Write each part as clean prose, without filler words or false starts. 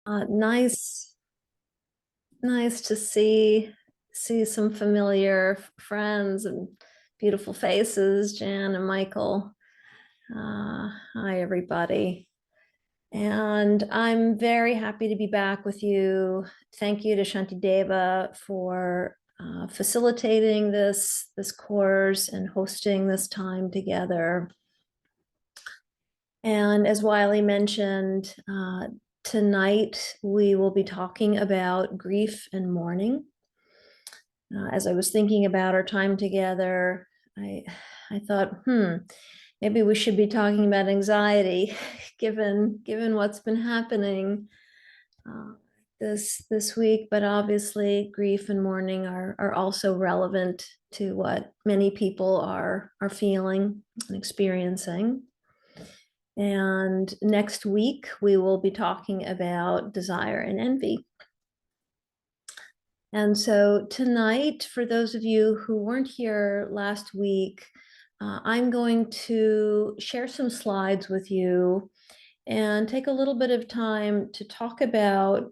Nice, nice to see some familiar friends and beautiful faces, Jan and Michael. Hi, everybody. And I'm very happy to be back with you. Thank you to Shantideva for facilitating this course and hosting this time together. And as Wiley mentioned, tonight we will be talking about grief and mourning. As I was thinking about our time together, I thought, maybe we should be talking about anxiety, given what's been happening this week. But obviously, grief and mourning are also relevant to what many people are feeling and experiencing. And next week, we will be talking about desire and envy. And so tonight, for those of you who weren't here last week, I'm going to share some slides with you and take a little bit of time to talk about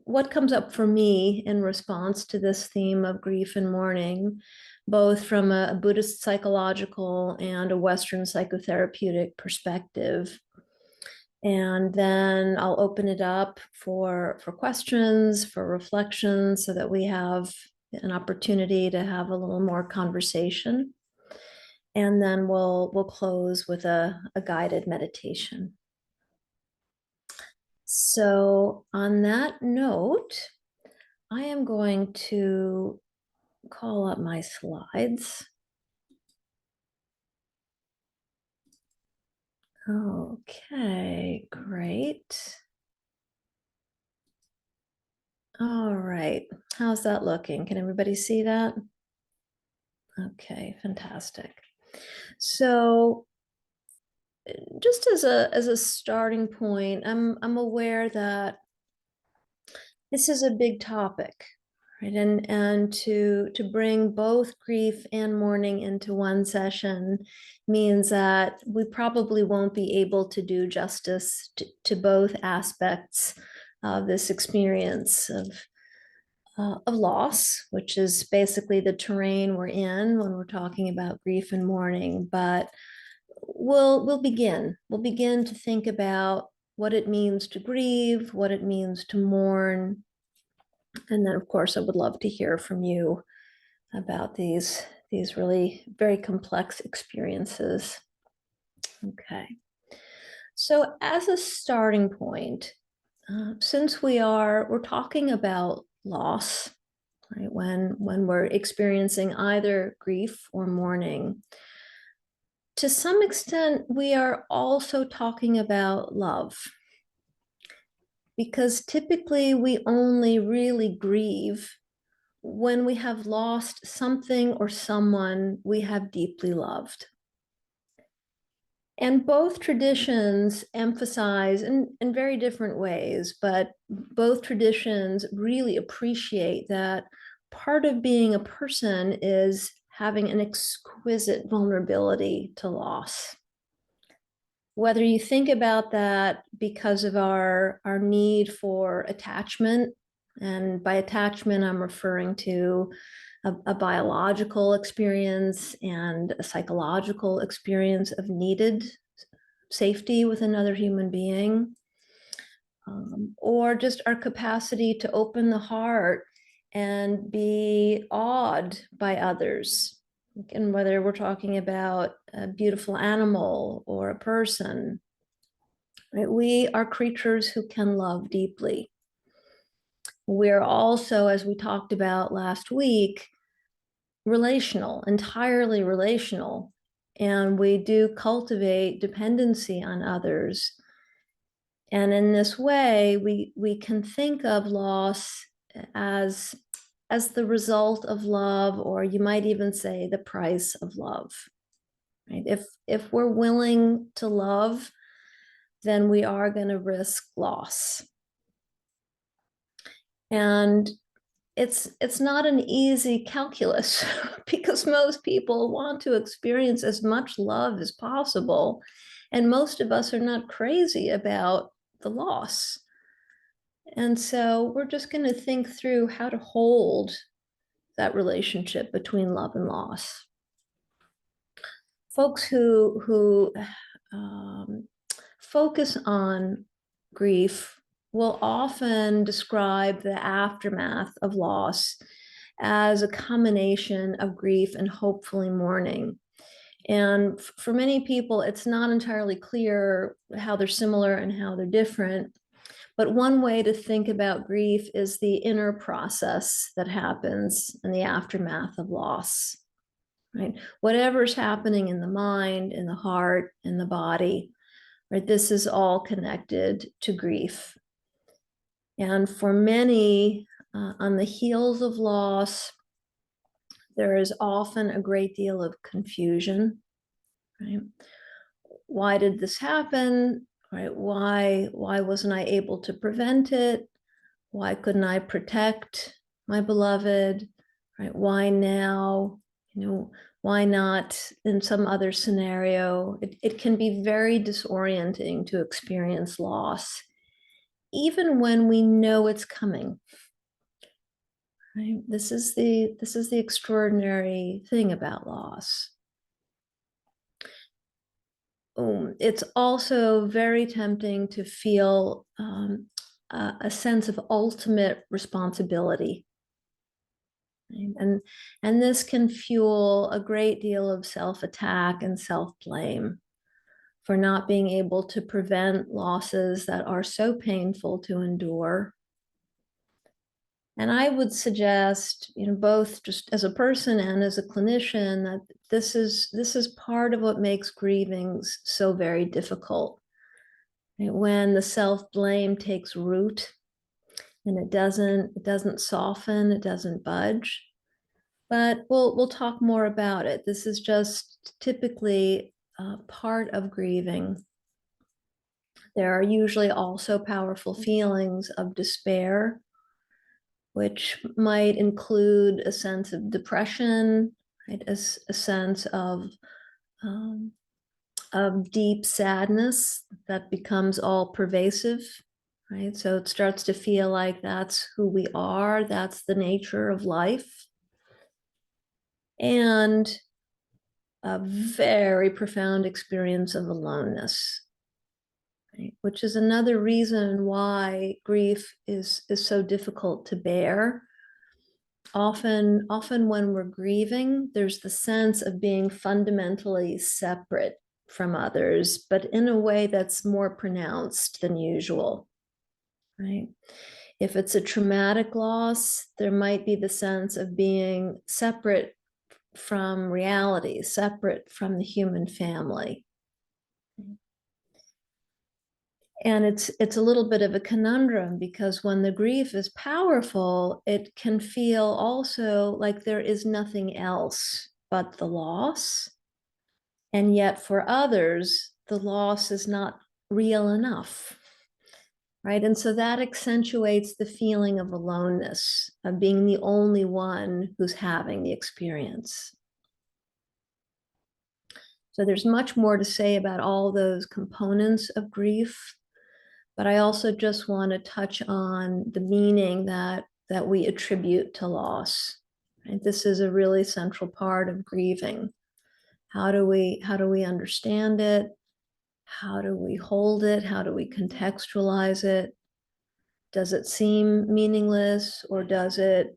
what comes up for me in response to this theme of grief and mourning, both from a Buddhist psychological and a Western psychotherapeutic perspective. And then I'll open it up for questions, for reflections, so that we have an opportunity to have a little more conversation. And then we'll close with a guided meditation. So on that note, I am going to call up my slides. Okay, great. All right, how's that looking? Can everybody see that? Okay, fantastic. So just as a starting point, I'm aware that this is a big topic, right? And to bring both grief and mourning into one session means that we probably won't be able to do justice to both aspects of this experience of loss, which is basically the terrain we're in when we're talking about grief and mourning. But we'll begin to think about what it means to grieve, what it means to mourn. And then, of course, I would love to hear from you about these really very complex experiences. Okay. So as a starting point, since we're talking about loss, right? When we're experiencing either grief or mourning, to some extent, we are also talking about love. Because typically we only really grieve when we have lost something or someone we have deeply loved. And both traditions emphasize in very different ways, but both traditions really appreciate that part of being a person is having an exquisite vulnerability to loss. Whether you think about that because of our need for attachment, and by attachment, I'm referring to a biological experience and a psychological experience of needed safety with another human being, or just our capacity to open the heart and be awed by others. And whether we're talking about a beautiful animal or a person, right? We are creatures who can love deeply. We're also, as we talked about last week, relational, entirely relational. And we do cultivate dependency on others. And in this way, we can think of loss as the result of love, or you might even say the price of love. Right? If we're willing to love, then we are going to risk loss. And it's not an easy calculus because most people want to experience as much love as possible. And most of us are not crazy about the loss. And so we're just going to think through how to hold that relationship between love and loss. Folks who focus on grief will often describe the aftermath of loss as a combination of grief and hopefully mourning. And for many people, it's not entirely clear how they're similar and how they're different. But one way to think about grief is the inner process that happens in the aftermath of loss, right? Whatever's happening in the mind, in the heart, in the body, right? This is all connected to grief. And for many, on the heels of loss, there is often a great deal of confusion, right? Why did this happen? Right? Why wasn't I able to prevent it? Why couldn't I protect my beloved? Right? Why now? Why not in some other scenario? It can be very disorienting to experience loss, even when we know it's coming. Right? This is the extraordinary thing about loss. It's also very tempting to feel a sense of ultimate responsibility. And this can fuel a great deal of self-attack and self-blame for not being able to prevent losses that are so painful to endure. And I would suggest, both just as a person and as a clinician, that this is part of what makes grieving so very difficult. Right? When the self-blame takes root and it doesn't soften, it doesn't budge. But we'll talk more about it. This is just typically part of grieving. There are usually also powerful feelings of despair, which might include a sense of depression, right? A sense of deep sadness that becomes all pervasive, right? So it starts to feel like that's who we are, that's the nature of life. And a very profound experience of aloneness, right? Which is another reason why grief is so difficult to bear. Often when we're grieving, there's the sense of being fundamentally separate from others, but in a way that's more pronounced than usual, right? If it's a traumatic loss, there might be the sense of being separate from reality, separate from the human family. And it's a little bit of a conundrum, because when the grief is powerful, it can feel also like there is nothing else but the loss. And yet for others, the loss is not real enough, right? And so that accentuates the feeling of aloneness, of being the only one who's having the experience. So there's much more to say about all those components of grief, but I also just want to touch on the meaning that we attribute to loss. Right? This is a really central part of grieving. How do we understand it? How do we hold it? How do we contextualize it? Does it seem meaningless, or does it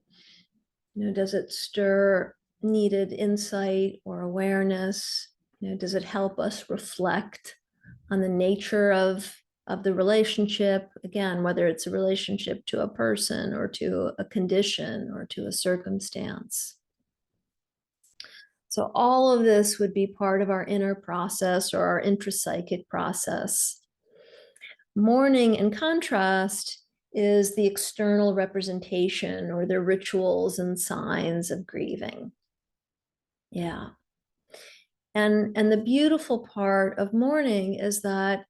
stir needed insight or awareness? Does it help us reflect on the nature of the relationship, again, whether it's a relationship to a person or to a condition or to a circumstance? So all of this would be part of our inner process or our intrapsychic process. Mourning, in contrast, is the external representation or the rituals and signs of grieving. Yeah. And the beautiful part of mourning is that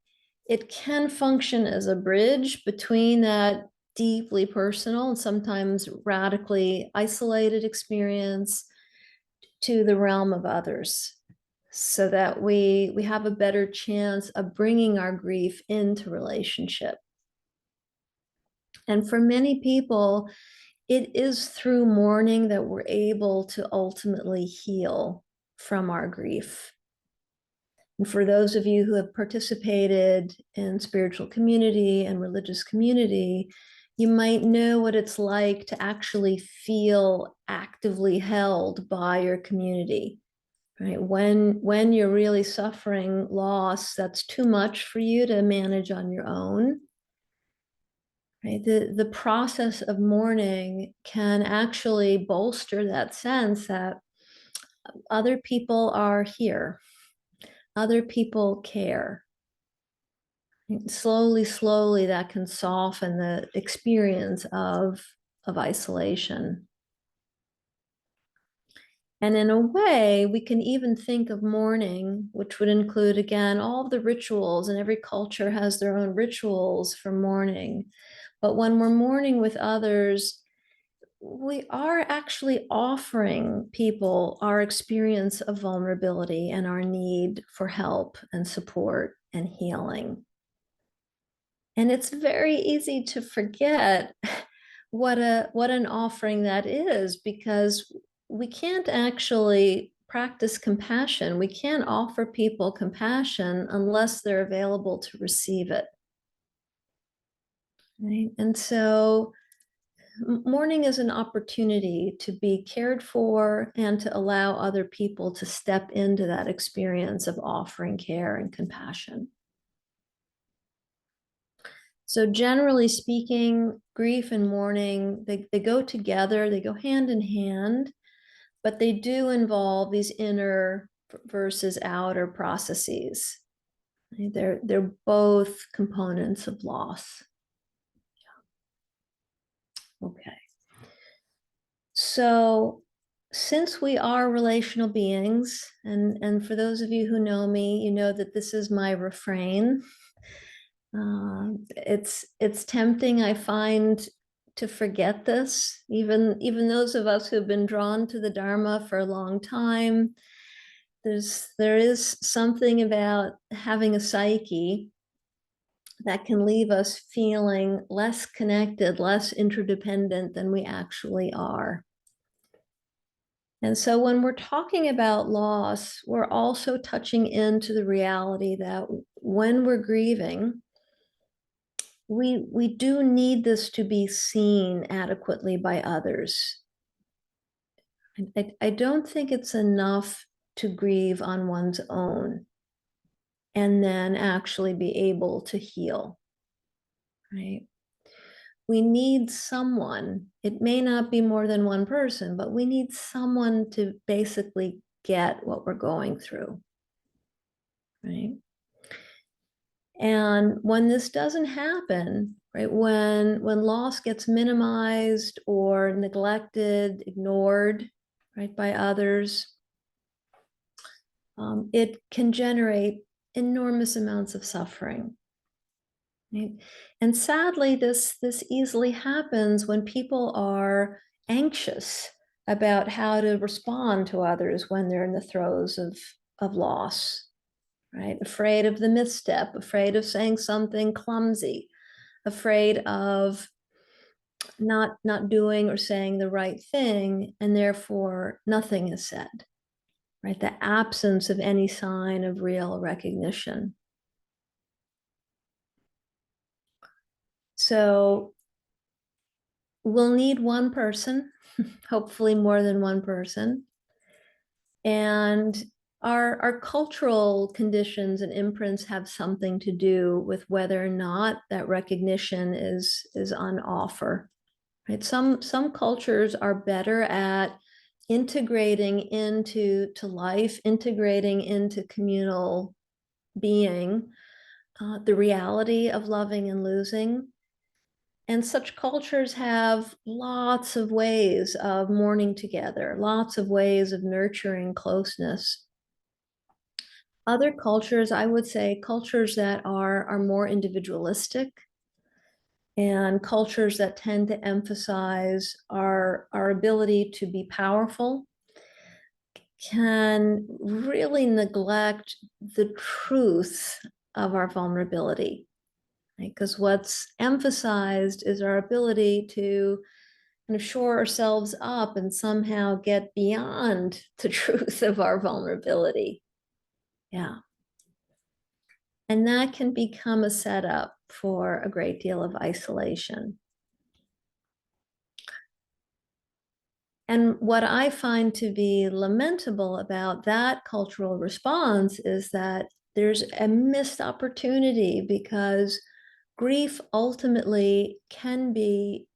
it can function as a bridge between that deeply personal and sometimes radically isolated experience to the realm of others, so that we have a better chance of bringing our grief into relationship. And for many people, it is through mourning that we're able to ultimately heal from our grief. And for those of you who have participated in spiritual community and religious community, you might know what it's like to actually feel actively held by your community, right? When you're really suffering loss that's too much for you to manage on your own, right? The process of mourning can actually bolster that sense that other people are here, other people care. Slowly, slowly, that can soften the experience of isolation. And in a way, we can even think of mourning, which would include, again, all of the rituals, and every culture has their own rituals for mourning. But when we're mourning with others, we are actually offering people our experience of vulnerability and our need for help and support and healing. And it's very easy to forget what an offering that is, because we can't actually practice compassion. We can't offer people compassion unless they're available to receive it. Right? And so mourning is an opportunity to be cared for and to allow other people to step into that experience of offering care and compassion. So generally speaking, grief and mourning, they go together, they go hand in hand, but they do involve these inner versus outer processes. They're both components of loss. Okay. So since we are relational beings, and for those of you who know me, you know that this is my refrain. It's tempting, I find, to forget this. Even those of us who have been drawn to the Dharma for a long time, there is something about having a psyche that can leave us feeling less connected, less interdependent than we actually are. And so when we're talking about loss, we're also touching into the reality that when we're grieving, we do need this to be seen adequately by others. I don't think it's enough to grieve on one's own and then actually be able to heal, right? We need someone. It may not be more than one person, but we need someone to basically get what we're going through, right? And when this doesn't happen, right, when loss gets minimized or neglected, ignored, right, by others, it can generate enormous amounts of suffering. Right? And sadly, this easily happens when people are anxious about how to respond to others when they're in the throes of loss. Right? Afraid of the misstep, afraid of saying something clumsy, afraid of not doing or saying the right thing, and therefore nothing is said, right? The absence of any sign of real recognition. So we'll need one person, hopefully more than one person. And our cultural conditions and imprints have something to do with whether or not that recognition is on offer. Right? Some cultures are better at integrating into life, integrating into communal being, the reality of loving and losing. And such cultures have lots of ways of mourning together, lots of ways of nurturing closeness. Other cultures, I would say, cultures that are more individualistic, and cultures that tend to emphasize our ability to be powerful, can really neglect the truth of our vulnerability. right? Because what's emphasized is our ability to kind of shore ourselves up and somehow get beyond the truth of our vulnerability. Yeah. And that can become a setup for a great deal of isolation. And what I find to be lamentable about that cultural response is that there's a missed opportunity, because grief ultimately can be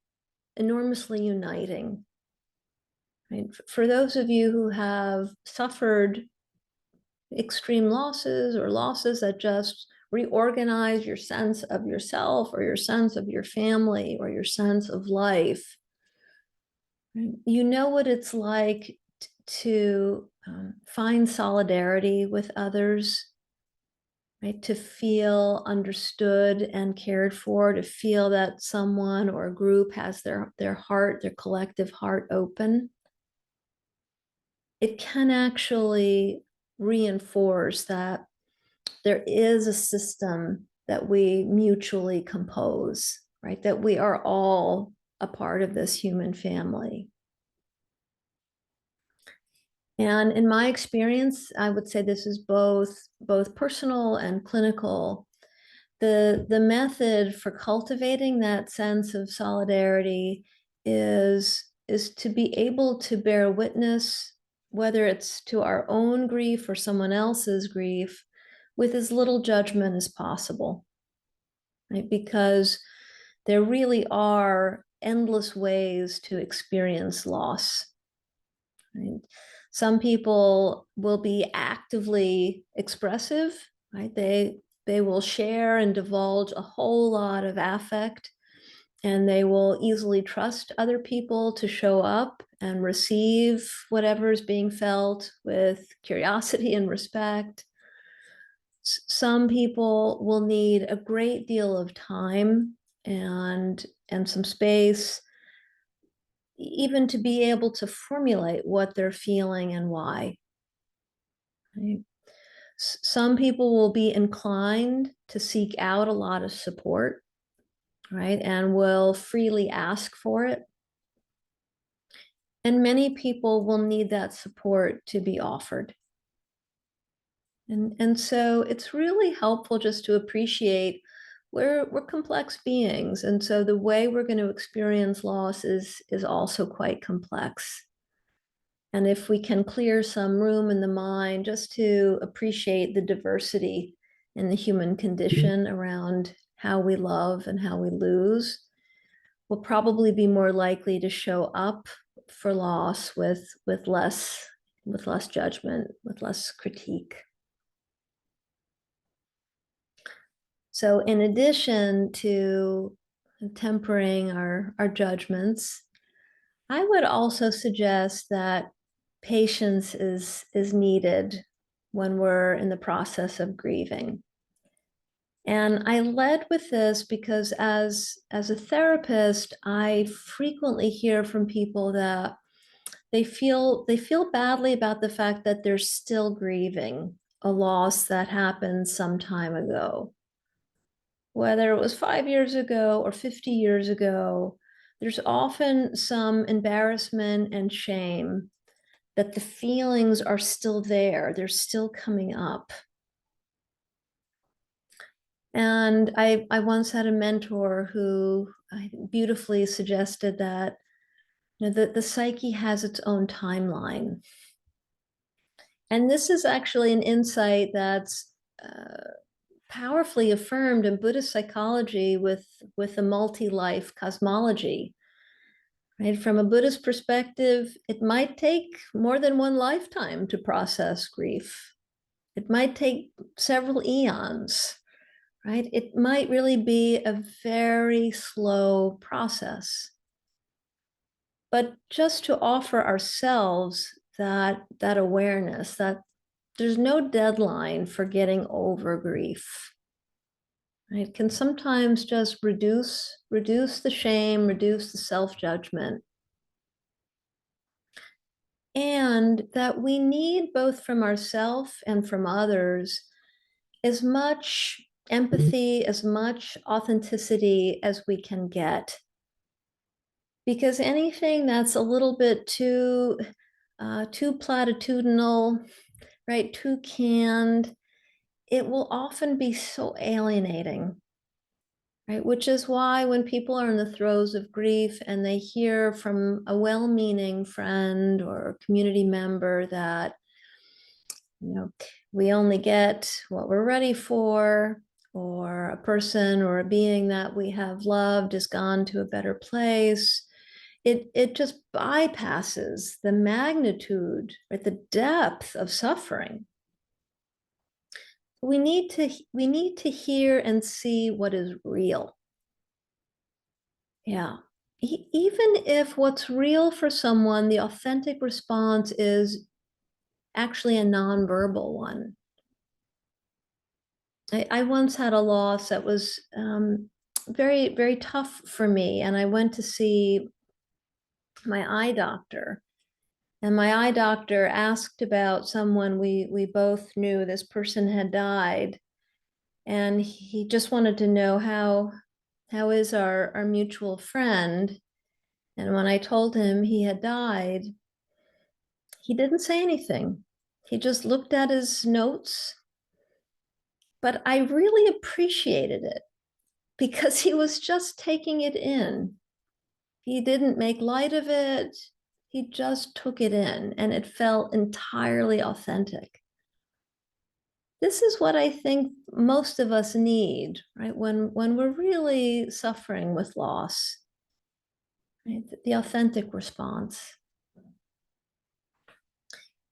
enormously uniting. Right? For those of you who have suffered extreme losses or losses that just reorganize your sense of yourself or your sense of your family or your sense of life, you know what it's like to find solidarity with others, right? To feel understood and cared for, to feel that someone or a group has their heart, their collective heart open. It can actually reinforce that there is a system that we mutually compose, right? That we are all a part of this human family. And in my experience, I would say this is both personal and clinical. The method for cultivating that sense of solidarity is to be able to bear witness, whether it's to our own grief or someone else's grief, with as little judgment as possible, right? Because there really are endless ways to experience loss. Right? Some people will be actively expressive, right? They will share and divulge a whole lot of affect, and they will easily trust other people to show up and receive whatever is being felt with curiosity and respect. Some people will need a great deal of time and some space, even to be able to formulate what they're feeling and why. Right? Some people will be inclined to seek out a lot of support, right? And will freely ask for it. And many people will need that support to be offered. And so it's really helpful just to appreciate we're complex beings. And so the way we're going to experience loss is also quite complex. And if we can clear some room in the mind just to appreciate the diversity in the human condition around how we love and how we lose, we'll probably be more likely to show up for loss with less judgment, with less critique. So in addition to tempering our judgments, I would also suggest that patience is needed when we're in the process of grieving. And I led with this because as a therapist, I frequently hear from people that they feel badly about the fact that they're still grieving a loss that happened some time ago. Whether it was 5 years ago or 50 years ago, there's often some embarrassment and shame that the feelings are still there, they're still coming up. And I once had a mentor who beautifully suggested that the psyche has its own timeline. And this is actually an insight that's powerfully affirmed in Buddhist psychology with a multi-life cosmology. Right? From a Buddhist perspective, it might take more than one lifetime to process grief. It might take several eons, right? It might really be a very slow process. But just to offer ourselves that awareness that there's no deadline for getting over grief. Right? It can sometimes just reduce the shame, reduce the self-judgment. And that we need both from ourselves and from others as much empathy, as much authenticity as we can get. Because anything that's a little bit too platitudinal, right, too canned, it will often be so alienating, right? Which is why when people are in the throes of grief and they hear from a well-meaning friend or community member that, you know, we only get what we're ready for, or a person or a being that we have loved has gone to a better place, it just bypasses the magnitude or the depth of suffering. We need to hear and see what is real. Yeah. Even if what's real for someone, the authentic response is actually a nonverbal one. I once had a loss that was very, very tough for me, and I went to see my eye doctor. And my eye doctor asked about someone we both knew. This person had died, and he just wanted to know how is our mutual friend. And when I told him he had died, he didn't say anything. He just looked at his notes. But I really appreciated it because he was just taking it in. He didn't make light of it. He just took it in, and it felt entirely authentic. This is what I think most of us need, right? When we're really suffering with loss, right? The authentic response.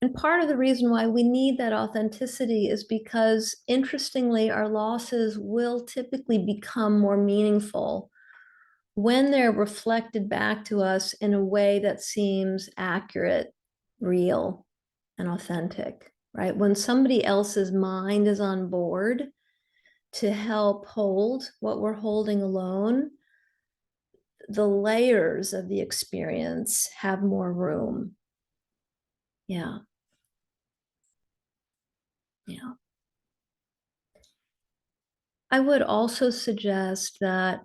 And part of the reason why we need that authenticity is because, interestingly, our losses will typically become more meaningful when they're reflected back to us in a way that seems accurate, real, and authentic, right? When somebody else's mind is on board to help hold what we're holding alone, the layers of the experience have more room. Yeah. Yeah. I would also suggest that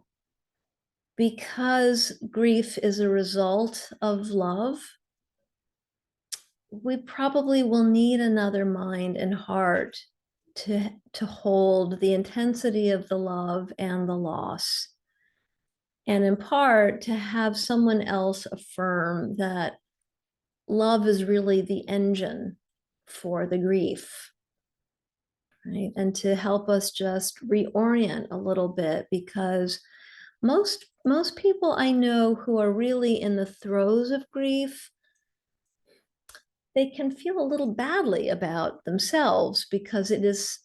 because grief is a result of love, we probably will need another mind and heart to hold the intensity of the love and the loss. And in part, to have someone else affirm that love is really the engine for the grief, right? And to help us just reorient a little bit, because most people I know who are really in the throes of grief, they can feel a little badly about themselves because it is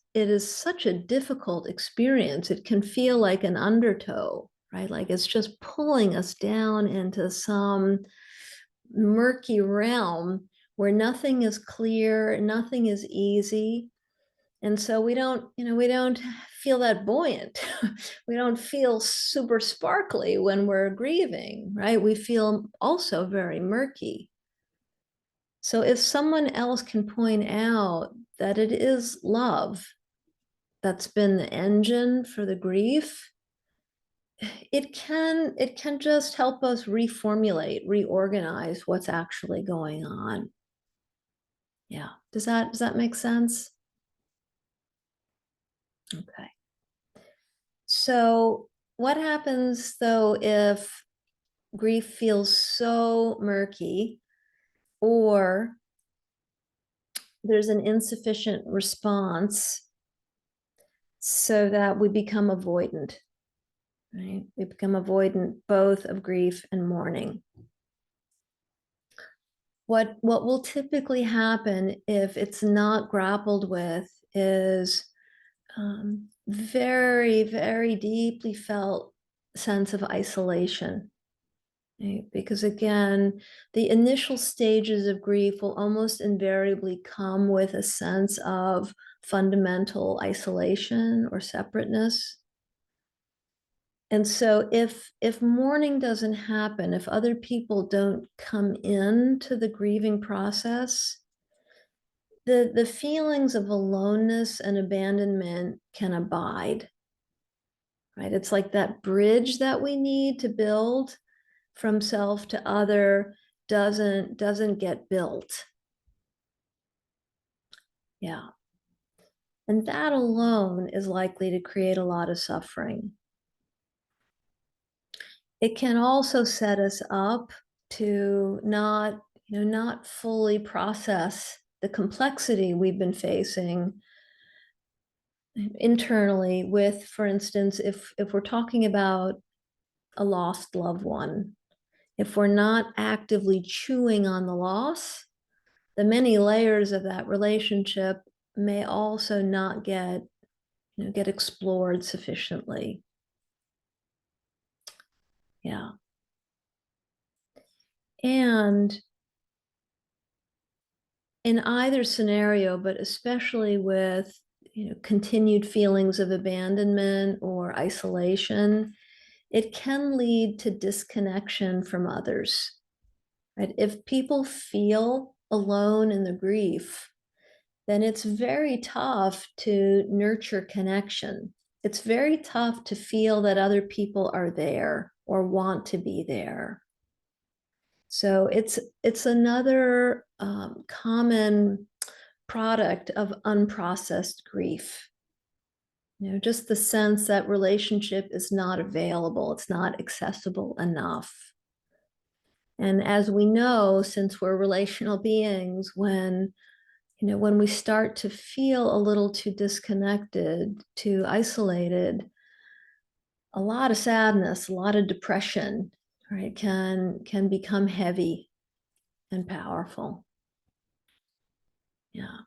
such a difficult experience. It can feel like an undertow, right? Like it's just pulling us down into some murky realm where nothing is clear, nothing is easy. And so we don't feel that buoyant. We don't feel super sparkly when we're grieving, right? We feel also very murky. So if someone else can point out that it is love that's been the engine for the grief, it can just help us reformulate, reorganize what's actually going on. Yeah. Does that make sense? Okay. So what happens though if grief feels so murky, or there's an insufficient response, so that we become avoidant, right? We become avoidant both of grief and mourning. What will typically happen if it's not grappled with is very, very deeply felt sense of isolation. Right? Because again, the initial stages of grief will almost invariably come with a sense of fundamental isolation or separateness. And so if mourning doesn't happen, if other people don't come into the grieving process, the feelings of aloneness and abandonment can abide. right? It's like that bridge that we need to build from self to other doesn't get built. Yeah. And that alone is likely to create a lot of suffering. It can also set us up to not fully process the complexity we've been facing internally with, for instance, if we're talking about a lost loved one, if we're not actively chewing on the loss, the many layers of that relationship may also not get explored sufficiently. Yeah. And in either scenario, but especially with continued feelings of abandonment or isolation, it can lead to disconnection from others. Right? If people feel alone in the grief, then it's very tough to nurture connection. It's very tough to feel that other people are there or want to be there. So it's another common product of unprocessed grief. Just the sense that relationship is not available, it's not accessible enough. And as we know, since we're relational beings, when we start to feel a little too disconnected, too isolated, a lot of sadness, a lot of depression, right, can become heavy and powerful. Yeah.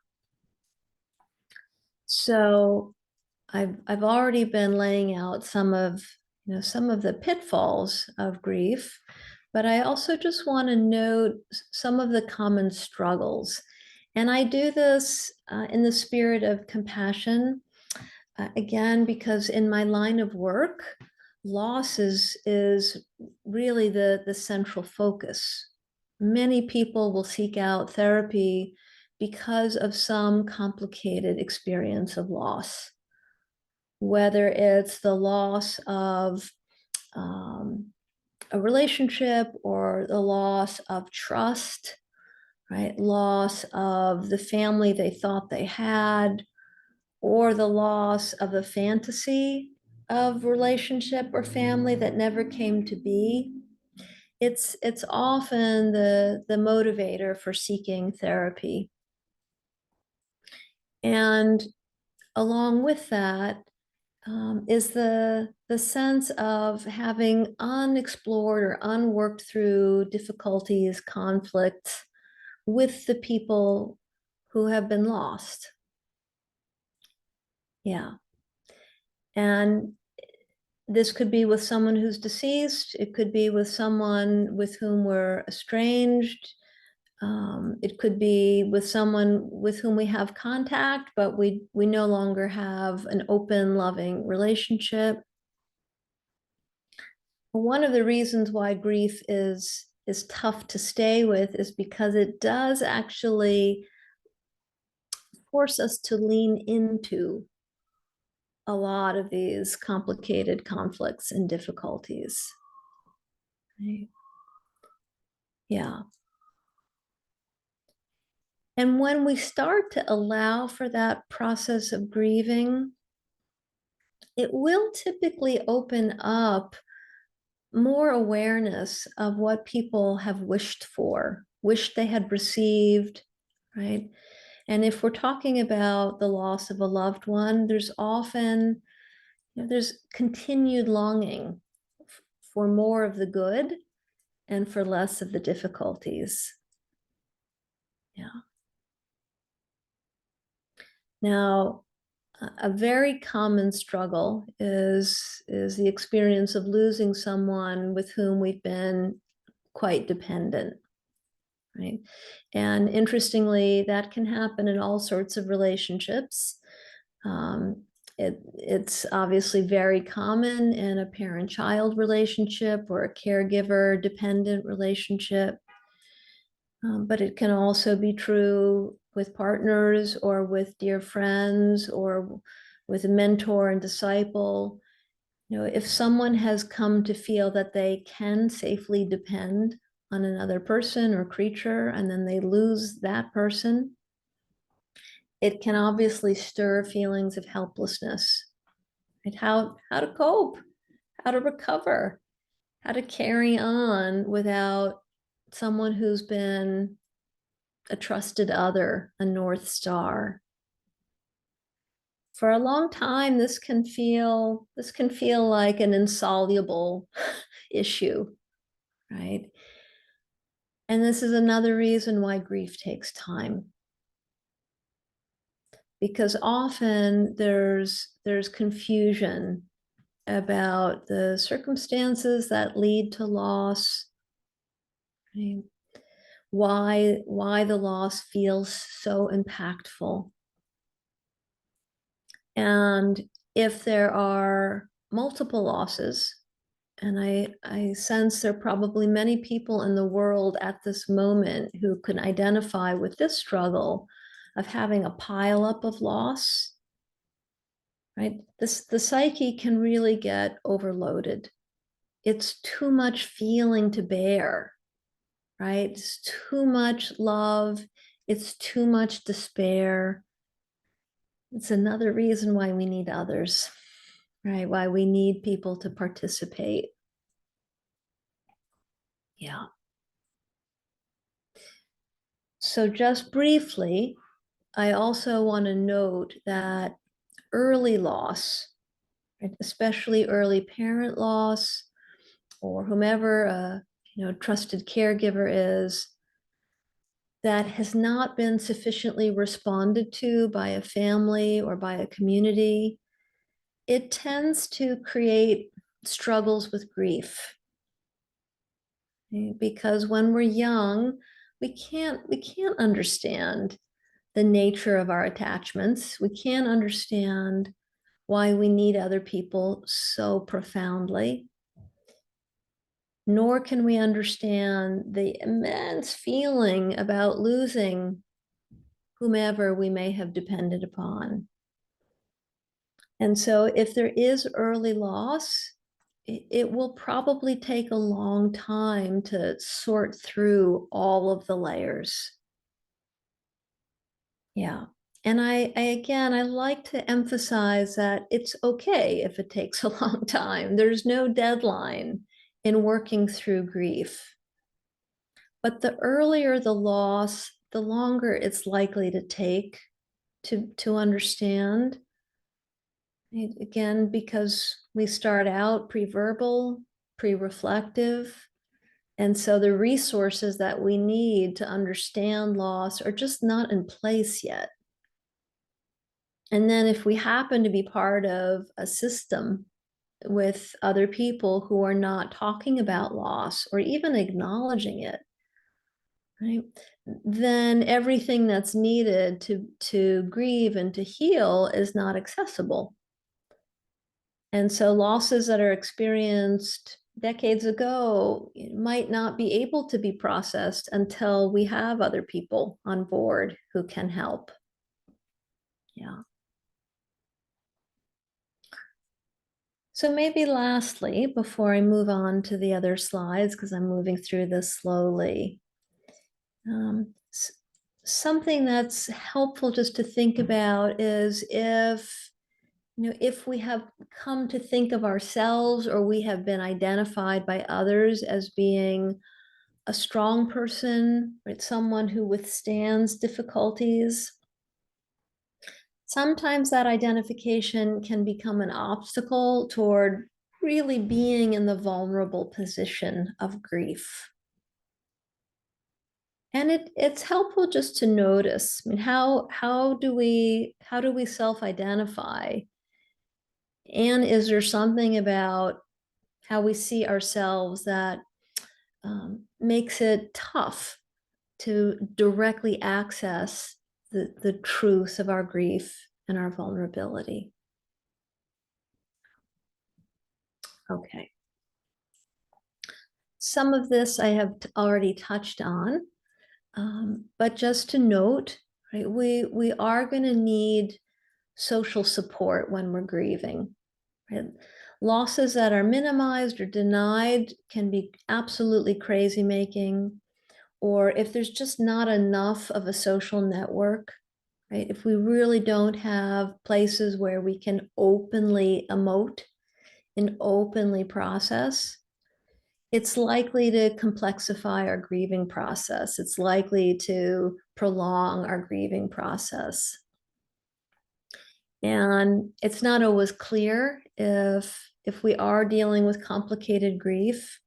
So I've already been laying out some of the pitfalls of grief, but I also just want to note some of the common struggles. And I do this in the spirit of compassion, again, because in my line of work, loss is really the central focus. Many people will seek out therapy because of some complicated experience of loss, whether it's the loss of a relationship or the loss of trust, right? Loss of the family they thought they had, or the loss of a fantasy of relationship or family that never came to be. It's often the motivator for seeking therapy. And along with that, is the sense of having unexplored or unworked through difficulties, conflicts with the people who have been lost. Yeah. And this could be with someone who's deceased. It could be with someone with whom we're estranged. It could be with someone with whom we have contact, but we no longer have an open, loving relationship. One of the reasons why grief is tough to stay with is because it does actually force us to lean into a lot of these complicated conflicts and difficulties. Right? Yeah. And when we start to allow for that process of grieving, it will typically open up more awareness of what people have wished for, wished they had received, right? And if we're talking about the loss of a loved one, there's often, there's continued longing for more of the good and for less of the difficulties. Yeah. Now, a very common struggle is the experience of losing someone with whom we've been quite dependent, right? And interestingly, that can happen in all sorts of relationships. It's obviously very common in a parent-child relationship or a caregiver-dependent relationship. But it can also be true with partners or with dear friends or with a mentor and disciple. If someone has come to feel that they can safely depend on another person or creature, and then they lose that person, it can obviously stir feelings of helplessness. Right? How to cope, how to recover, how to carry on without someone who's been a trusted other, a North Star. For a long time, this can feel like an insoluble issue, right? And this is another reason why grief takes time. Because often there's confusion about the circumstances that lead to loss, right? Why the loss feels so impactful. And if there are multiple losses, and I sense there are probably many people in the world at this moment who can identify with this struggle of having a pileup of loss, right? The psyche can really get overloaded. It's too much feeling to bear, right? It's too much love. It's too much despair. It's another reason why we need others, right? Why we need people to participate. Yeah. So just briefly, I also want to note that early loss, right, especially early parent loss, or whomever a trusted caregiver is, that has not been sufficiently responded to by a family or by a community, it tends to create struggles with grief. Because when we're young, we can't understand the nature of our attachments. We can't understand why we need other people so profoundly, nor can we understand the immense feeling about losing whomever we may have depended upon. And so if there is early loss, it will probably take a long time to sort through all of the layers. Yeah. And I like to emphasize that it's okay if it takes a long time. There's no deadline in working through grief. But the earlier the loss, the longer it's likely to take to understand. Again, because we start out pre-verbal, pre-reflective, and so the resources that we need to understand loss are just not in place yet. And then if we happen to be part of a system with other people who are not talking about loss or even acknowledging it, right, then everything that's needed to grieve and to heal is not accessible. And so losses that are experienced decades ago might not be able to be processed until we have other people on board who can help. Yeah. So maybe lastly, before I move on to the other slides, because I'm moving through this slowly, something that's helpful just to think about is if we have come to think of ourselves or we have been identified by others as being a strong person, right, someone who withstands difficulties, sometimes that identification can become an obstacle toward really being in the vulnerable position of grief. And it's helpful just to notice. I mean, how do we self-identify? And is there something about how we see ourselves that makes it tough to directly access the truth of our grief and our vulnerability? Okay. Some of this I have already touched on, but just to note, right, we are going to need social support when we're grieving. Right? Losses that are minimized or denied can be absolutely crazy making, or if there's just not enough of a social network, right? If we really don't have places where we can openly emote and openly process, it's likely to complexify our grieving process. It's likely to prolong our grieving process. And it's not always clear if we are dealing with complicated grief,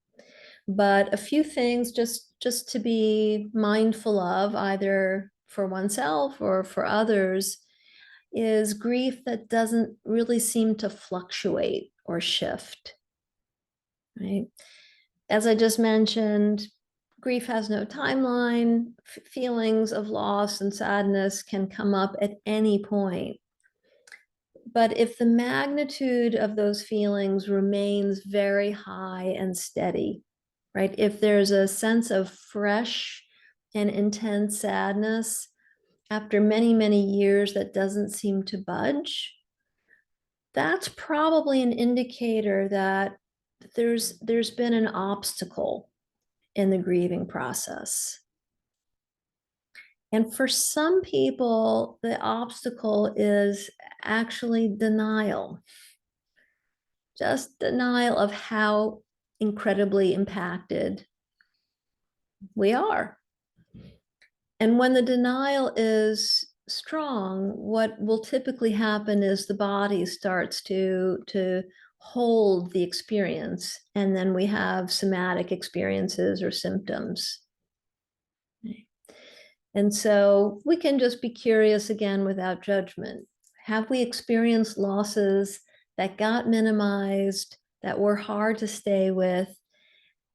but a few things just to be mindful of, either for oneself or for others, is grief that doesn't really seem to fluctuate or shift, right? As I just mentioned, grief has no timeline. Feelings of loss and sadness can come up at any point. But if the magnitude of those feelings remains very high and steady, right? If there's a sense of fresh and intense sadness after many, many years that doesn't seem to budge, that's probably an indicator that there's been an obstacle in the grieving process. And for some people, the obstacle is actually denial, just denial of how incredibly impacted we are. And when the denial is strong, what will typically happen is the body starts to hold the experience, and then we have somatic experiences or symptoms. And so we can just be curious again without judgment. Have we experienced losses that got minimized, that were hard to stay with?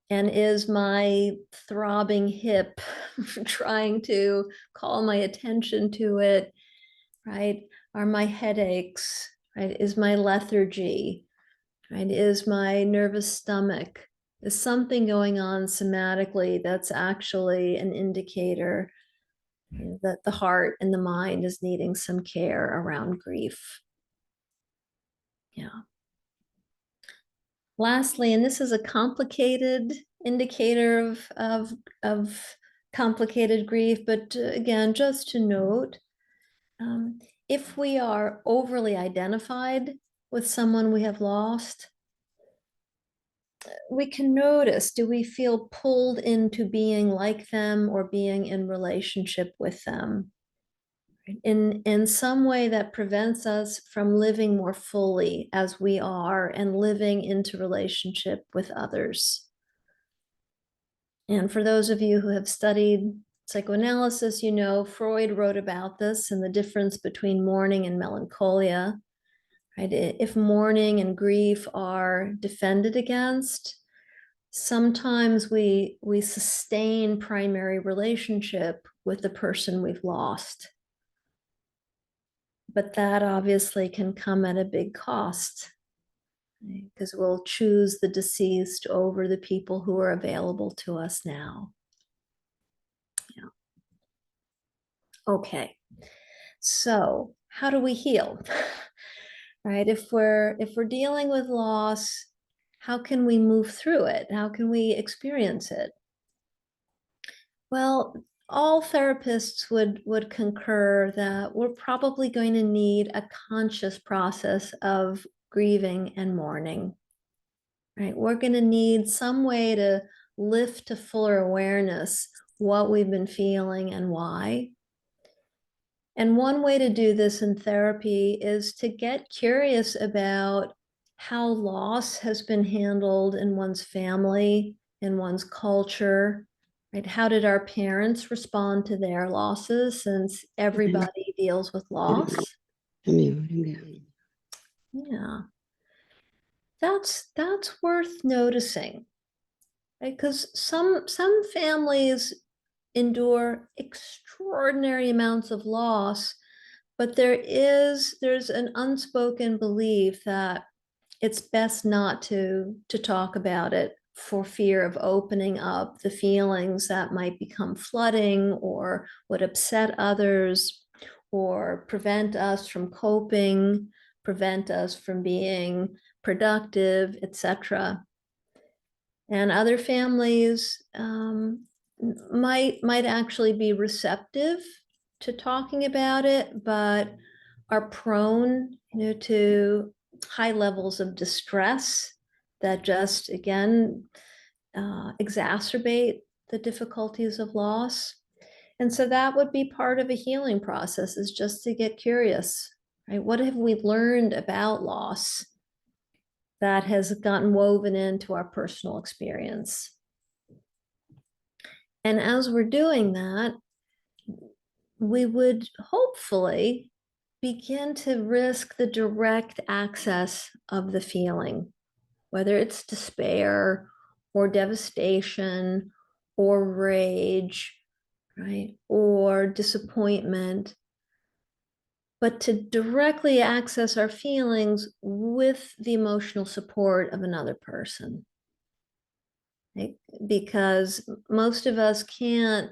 And is my throbbing hip trying to call my attention to it, right? Are my headaches, right? Is my lethargy, right? Is my nervous stomach? Is something going on somatically that's actually an indicator that the heart and the mind is needing some care around grief? Yeah. Lastly, and this is a complicated indicator of complicated grief, but again, just to note, if we are overly identified with someone we have lost, we can notice, do we feel pulled into being like them or being in relationship with them in some way that prevents us from living more fully as we are and living into relationship with others? And for those of you who have studied psychoanalysis, you know Freud wrote about this and the difference between mourning and melancholia. Right? If mourning and grief are defended against, sometimes we sustain primary relationship with the person we've lost. But that obviously can come at a big cost, because we'll choose the deceased over the people who are available to us now. Yeah. Okay. So how do we heal? Right? If we're dealing with loss, how can we move through it? How can we experience it? Well, all therapists would concur that we're probably going to need a conscious process of grieving and mourning. Right? We're going to need some way to lift to fuller awareness what we've been feeling and why. And one way to do this in therapy is to get curious about how loss has been handled in one's family, in one's culture, right? How did our parents respond to their losses, since everybody deals with loss? Yeah, that's worth noticing, right? Because some families endure extraordinary amounts of loss, but there's an unspoken belief that it's best not to talk about it for fear of opening up the feelings that might become flooding or would upset others or prevent us from coping, prevent us from being productive, etc. And other families might actually be receptive to talking about it, but are prone, to high levels of distress that just, again, exacerbate the difficulties of loss. And so that would be part of a healing process, is just to get curious, right? What have we learned about loss that has gotten woven into our personal experience? And as we're doing that, we would hopefully begin to risk the direct access of the feeling, whether it's despair or devastation or rage, right? Or disappointment, but to directly access our feelings with the emotional support of another person. Right? Because most of us can't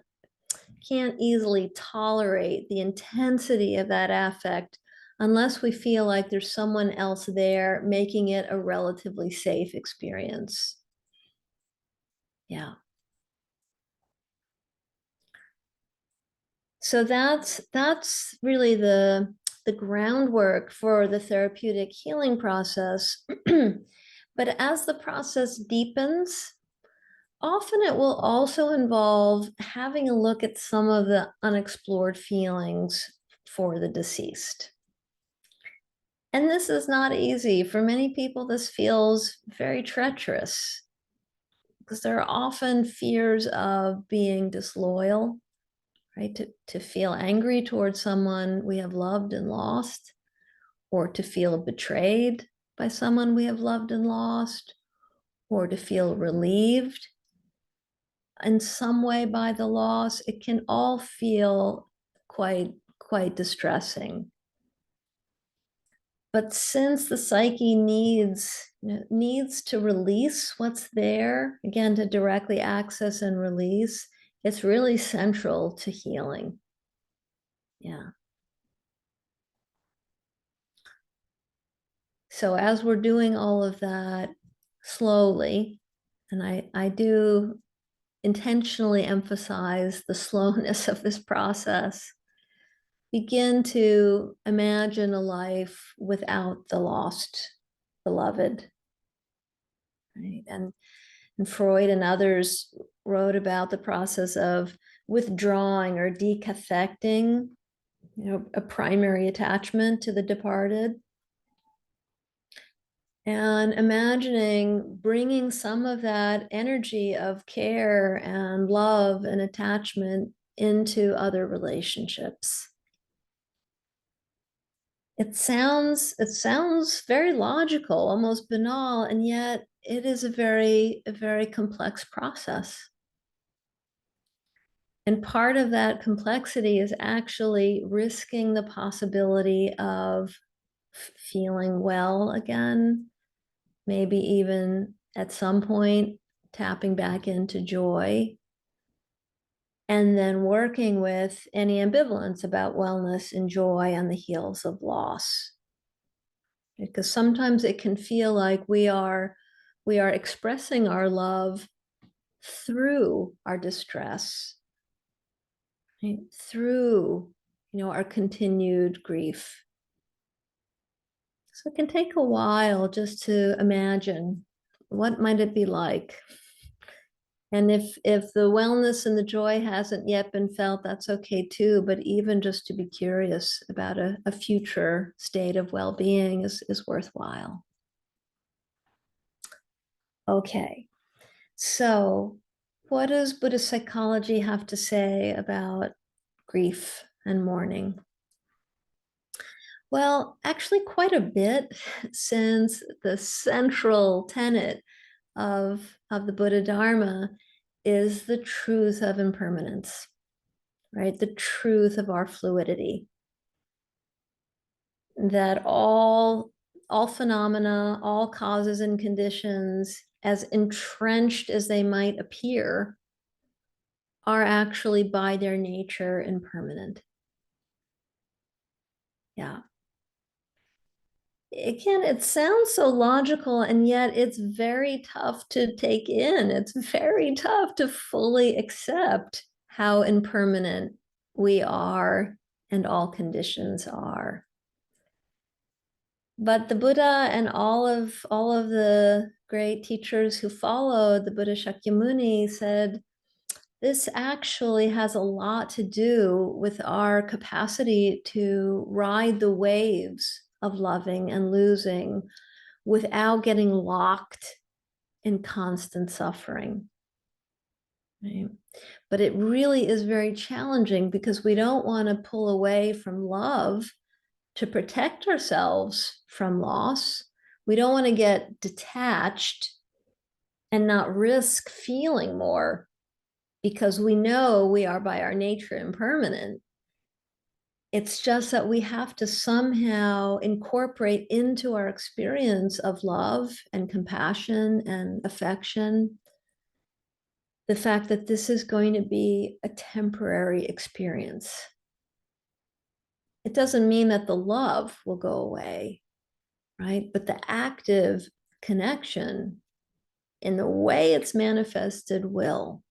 easily tolerate the intensity of that affect unless we feel like there's someone else there making it a relatively safe experience. Yeah. So that's really the groundwork for the therapeutic healing process. But as the process deepens, often it will also involve having a look at some of the unexplored feelings for the deceased. And this is not easy. For many people, this feels very treacherous because there are often fears of being disloyal, right? To feel angry towards someone we have loved and lost, or to feel betrayed by someone we have loved and lost, or to feel relieved in some way by the loss. It can all feel quite distressing. But since the psyche needs to release what's there, again, to directly access and release, it's really central to healing. Yeah. So as we're doing all of that slowly, and I do intentionally emphasize the slowness of this process, begin to imagine a life without the lost beloved. Right? And Freud and others wrote about the process of withdrawing or decathecting, a primary attachment to the departed, and imagining bringing some of that energy of care and love and attachment into other relationships. It sounds very logical, almost banal, and yet it is a very complex process. And part of that complexity is actually risking the possibility of feeling well again, maybe even at some point tapping back into joy, and then working with any ambivalence about wellness and joy on the heels of loss. Because sometimes it can feel like we are expressing our love through our distress, right? Through our continued grief. So it can take a while just to imagine what might it be like. And if the wellness and the joy hasn't yet been felt, that's okay too. But even just to be curious about a future state of well-being is worthwhile. Okay, so what does Buddhist psychology have to say about grief and mourning? Well, actually, quite a bit, since the central tenet of the Buddha Dharma is the truth of impermanence, right? The truth of our fluidity. That all phenomena, all causes and conditions, as entrenched as they might appear, are actually by their nature impermanent. Yeah. again, it sounds so logical, and yet it's very tough to take in. It's very tough to fully accept how impermanent we are and all conditions are. But the Buddha and all of the great teachers who followed the Buddha Shakyamuni said this actually has a lot to do with our capacity to ride the waves of loving and losing without getting locked in constant suffering. Right? But it really is very challenging because we don't want to pull away from love to protect ourselves from loss. We don't want to get detached and not risk feeling more because we know we are by our nature impermanent. It's just that we have to somehow incorporate into our experience of love and compassion and affection the fact that this is going to be a temporary experience. It doesn't mean that the love will go away, right? But the active connection in the way it's manifested will.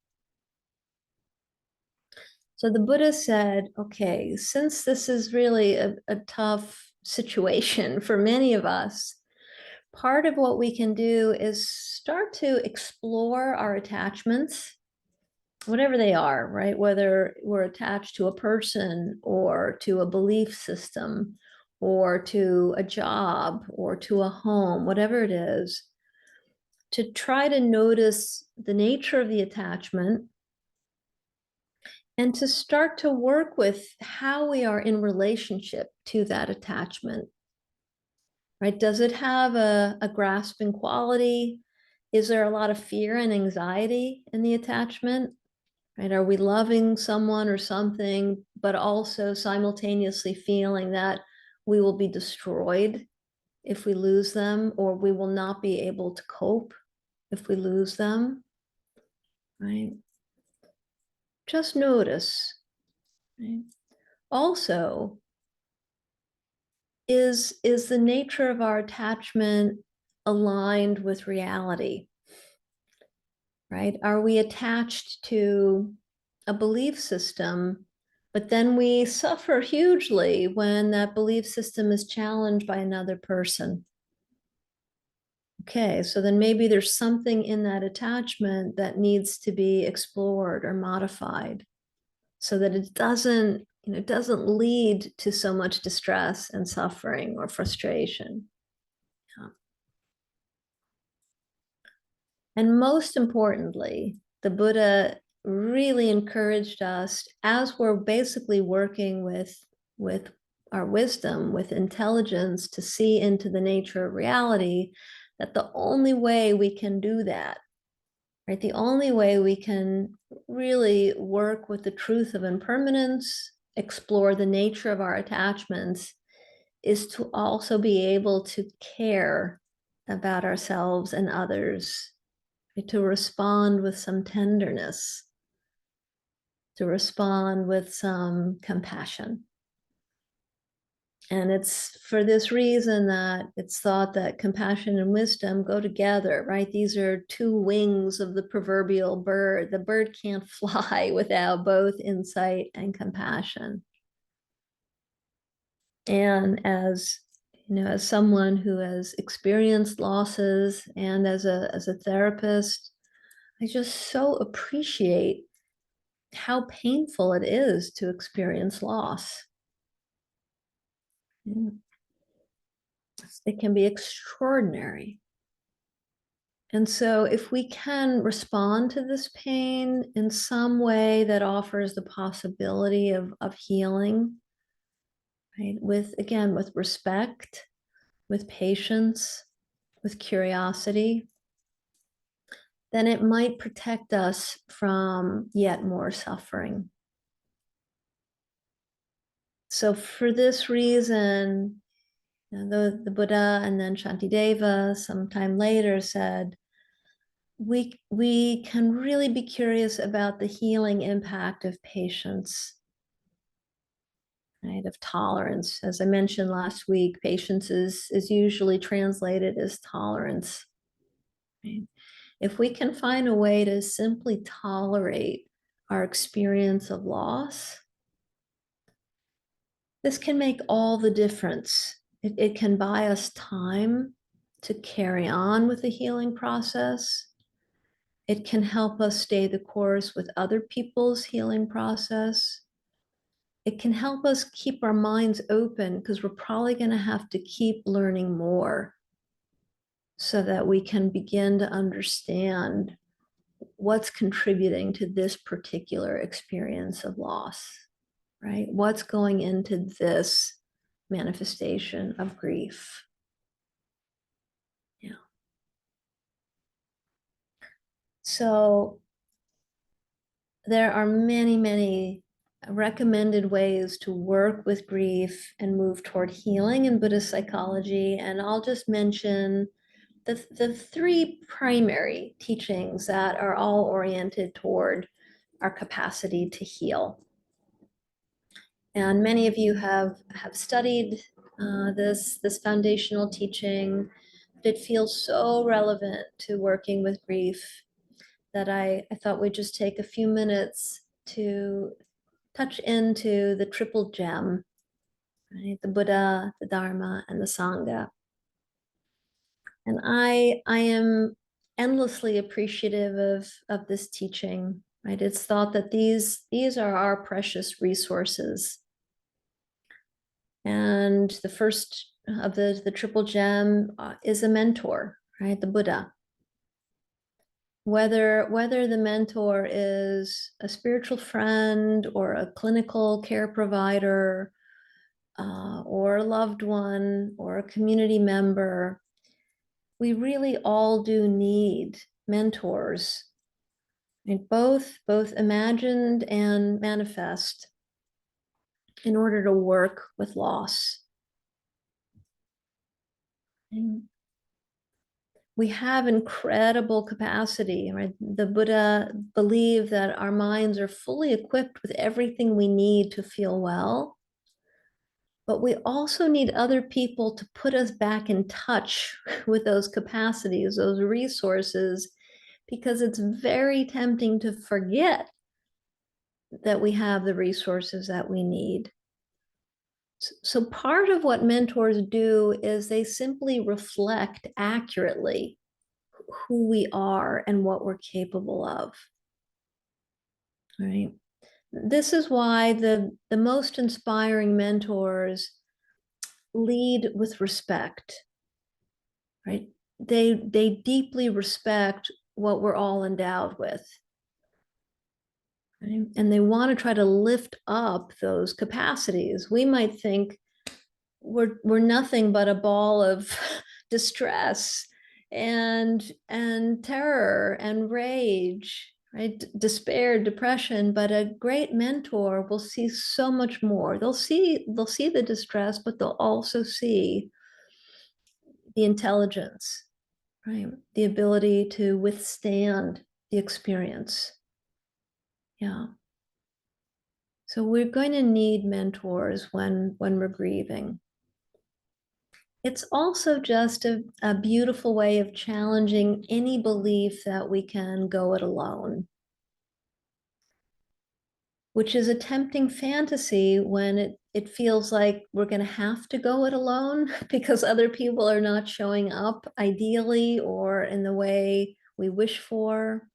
So the Buddha said, okay, since this is really a tough situation for many of us, part of what we can do is start to explore our attachments, whatever they are, right? Whether we're attached to a person or to a belief system or to a job or to a home, whatever it is, to try to notice the nature of the attachment and to start to work with how we are in relationship to that attachment, right? Does it have a grasping quality? Is there a lot of fear and anxiety in the attachment, right? Are we loving someone or something, but also simultaneously feeling that we will be destroyed if we lose them, or we will not be able to cope if we lose them, right? Just notice, right? Also, is the nature of our attachment aligned with reality, right? Are we attached to a belief system, but then we suffer hugely when that belief system is challenged by another person? Okay, so then maybe there's something in that attachment that needs to be explored or modified so that it doesn't, it doesn't lead to so much distress and suffering or frustration. Yeah. And most importantly, the Buddha really encouraged us as we're basically working with our wisdom, with intelligence to see into the nature of reality, that the only way we can do that, right? The only way we can really work with the truth of impermanence, explore the nature of our attachments, is to also be able to care about ourselves and others, to respond with some tenderness, to respond with some compassion. And it's for this reason that it's thought that compassion and wisdom go together, right? These are two wings of the proverbial bird. The bird can't fly without both insight and compassion. And as as someone who has experienced losses and as a therapist, I just so appreciate how painful it is to experience loss. It can be extraordinary. And so if we can respond to this pain in some way that offers the possibility of healing, right? With, again, with respect, with patience, with curiosity, then it might protect us from yet more suffering. So for this reason, the Buddha and then Shantideva sometime later said, we can really be curious about the healing impact of patience. right, of tolerance. As I mentioned last week, patience is usually translated as tolerance. Right? If we can find a way to simply tolerate our experience of loss, this can make all the difference. It can buy us time to carry on with the healing process. It can help us stay the course with other people's healing process. It can help us keep our minds open because we're probably going to have to keep learning more so that we can begin to understand what's contributing to this particular experience of loss, right? What's going into this manifestation of grief. Yeah. So there are many, many recommended ways to work with grief and move toward healing in Buddhist psychology. And I'll just mention the three primary teachings that are all oriented toward our capacity to heal. And many of you have studied this foundational teaching. It feels so relevant to working with grief that I thought we'd just take a few minutes to touch into the triple gem, right? The Buddha, the Dharma, and the Sangha. And I am endlessly appreciative of this teaching, right? It's thought that these are our precious resources. And the first of the triple gem is a mentor, right? The Buddha. Whether the mentor is a spiritual friend or a clinical care provider or a loved one or a community member, we really all do need mentors, right? Both imagined and manifest, in order to work with loss. And we have incredible capacity, right? The Buddha believed that our minds are fully equipped with everything we need to feel well, but we also need other people to put us back in touch with those capacities, those resources, because it's very tempting to forget that we have the resources that we need. So part of what mentors do is they simply reflect accurately who we are and what we're capable of, right? This is why the most inspiring mentors lead with respect, right? They deeply respect what we're all endowed with, right? And they want to try to lift up those capacities. We might think we're nothing but a ball of distress and terror and rage, right? Despair, depression. But a great mentor will see so much more. They'll see the distress, but they'll also see the intelligence, right? The ability to withstand the experience. Yeah. So we're going to need mentors when we're grieving. It's also just a beautiful way of challenging any belief that we can go it alone, which is a tempting fantasy when it feels like we're going to have to go it alone because other people are not showing up ideally or in the way we wish for,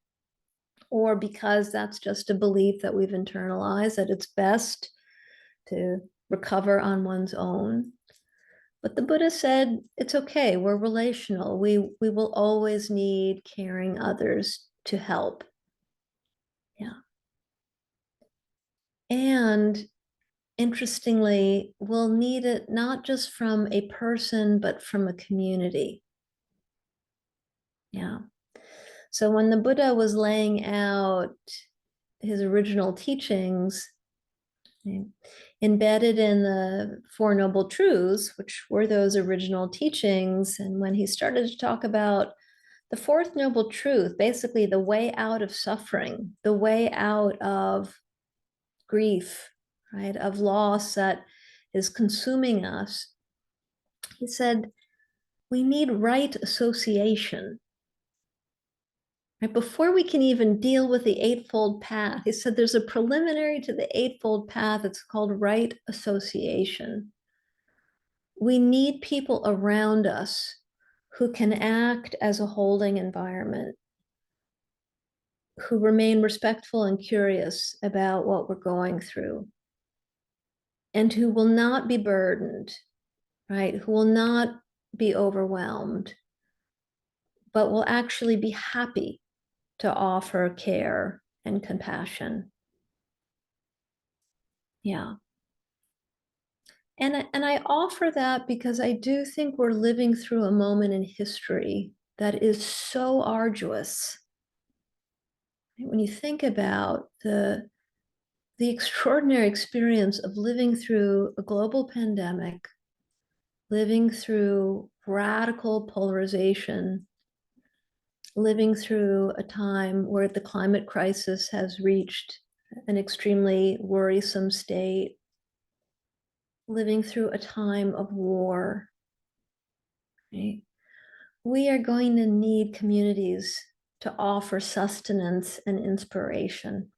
or because that's just a belief that we've internalized that it's best to recover on one's own. But the Buddha said, it's okay, we're relational. We will always need caring others to help. Yeah. And interestingly, we'll need it not just from a person, but from a community. Yeah. So when the Buddha was laying out his original teachings, embedded in the Four Noble Truths, which were those original teachings, and when he started to talk about the fourth noble truth, basically the way out of suffering, the way out of grief, right, of loss that is consuming us, he said, we need right association. Right? Before we can even deal with the Eightfold Path, he said there's a preliminary to the Eightfold Path. It's called right association. We need people around us who can act as a holding environment, who remain respectful and curious about what we're going through, and who will not be burdened, right? Who will not be overwhelmed, but will actually be happy to offer care and compassion. Yeah. And I offer that because I do think we're living through a moment in history that is so arduous. When you think about the extraordinary experience of living through a global pandemic, living through radical polarization, living through a time where the climate crisis has reached an extremely worrisome state, living through a time of war, right? We are going to need communities to offer sustenance and inspiration.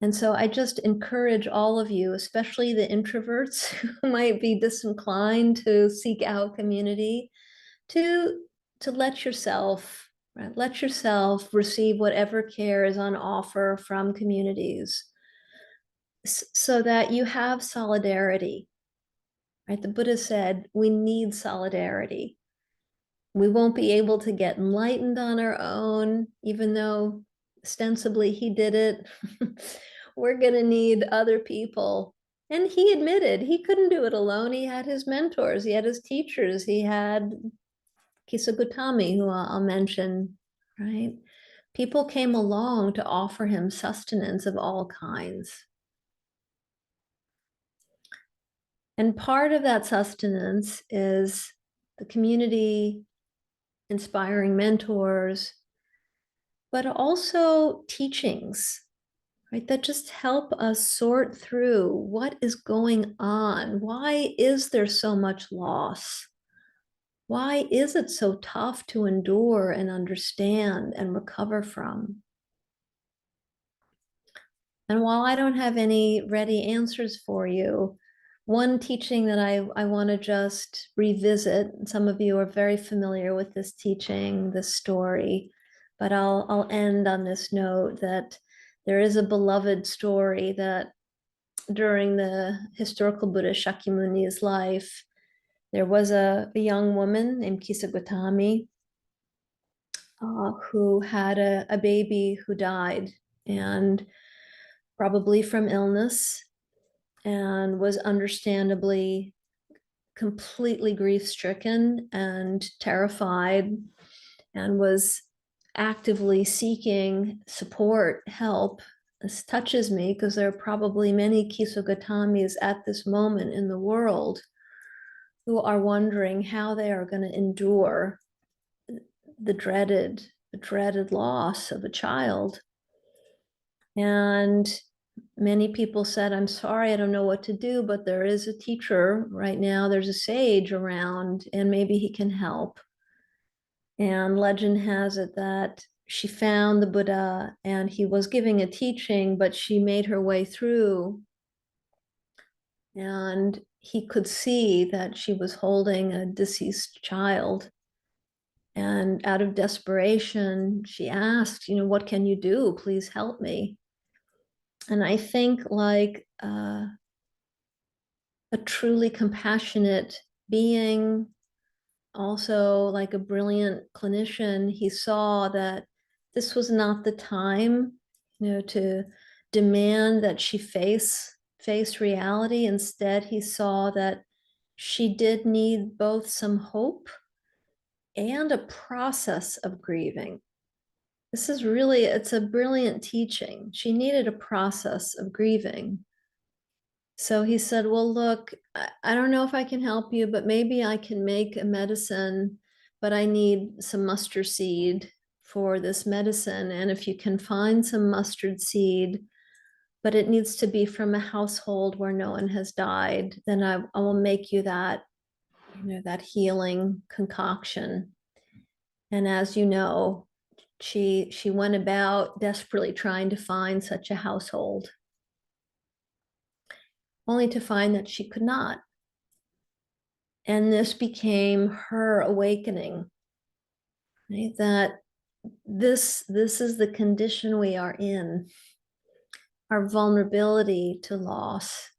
And so I just encourage all of you, especially the introverts who might be disinclined to seek out community, to let yourself, right, let yourself receive whatever care is on offer from communities so that you have solidarity. Right? The Buddha said we need solidarity. We won't be able to get enlightened on our own, even though ostensibly he did it. We're going to need other people. And he admitted he couldn't do it alone. He had his mentors, he had his teachers, he had Kisagutami, who I'll mention, right? People came along to offer him sustenance of all kinds. And part of that sustenance is the community, inspiring mentors, but also teachings, right, that just help us sort through what is going on. Why is there so much loss? Why is it so tough to endure and understand and recover from? And while I don't have any ready answers for you, one teaching that I want to just revisit, some of you are very familiar with this teaching, this story, but I'll end on this note that there is a beloved story that during the historical Buddha Shakyamuni's life, there was a young woman named Kisagutami who had a baby who died, and probably from illness, and was understandably completely grief-stricken and terrified, and was actively seeking support, help. This touches me because there are probably many Kisugatamis at this moment in the world who are wondering how they are going to endure the dreaded loss of a child. And many people said, I'm sorry, I don't know what to do, but there is a teacher right now, there's a sage around, and maybe he can help. And legend has it that she found the Buddha and he was giving a teaching, but she made her way through, and he could see that she was holding a deceased child. And out of desperation, she asked, what can you do? Please help me. And I think like a truly compassionate being, also like a brilliant clinician, he saw that this was not the time, to demand that she face reality. Instead, he saw that she did need both some hope and a process of grieving. It's a brilliant teaching. She needed a process of grieving. So he said, well, look, I don't know if I can help you, but maybe I can make a medicine, but I need some mustard seed for this medicine. And if you can find some mustard seed, but it needs to be from a household where no one has died, then I will make you that, that healing concoction. And as you know, she went about desperately trying to find such a household, only to find that she could not. And this became her awakening, right? That this is the condition we are in, our vulnerability to loss,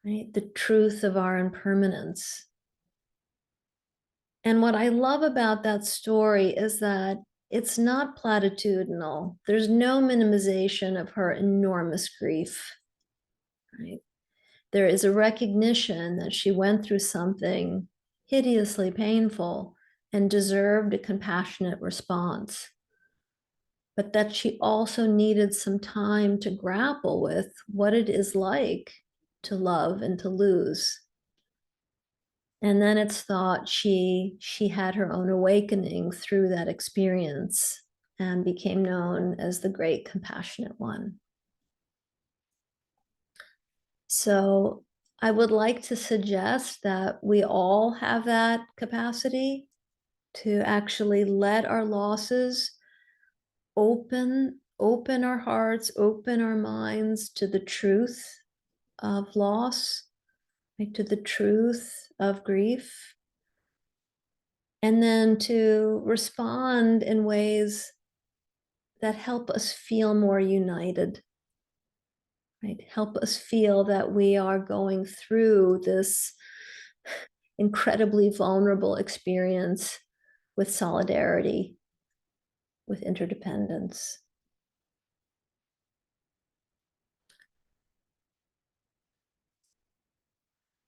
right? The truth of our impermanence. And what I love about that story is that it's not platitudinal. There's no minimization of her enormous grief, right? There is a recognition that she went through something hideously painful and deserved a compassionate response, but that she also needed some time to grapple with what it is like to love and to lose. And then it's thought she had her own awakening through that experience and became known as the Great Compassionate One. So I would like to suggest that we all have that capacity to actually let our losses open our hearts, open our minds to the truth of loss, right, to the truth of grief, and then to respond in ways that help us feel more united, right? Help us feel that we are going through this incredibly vulnerable experience with solidarity, with interdependence.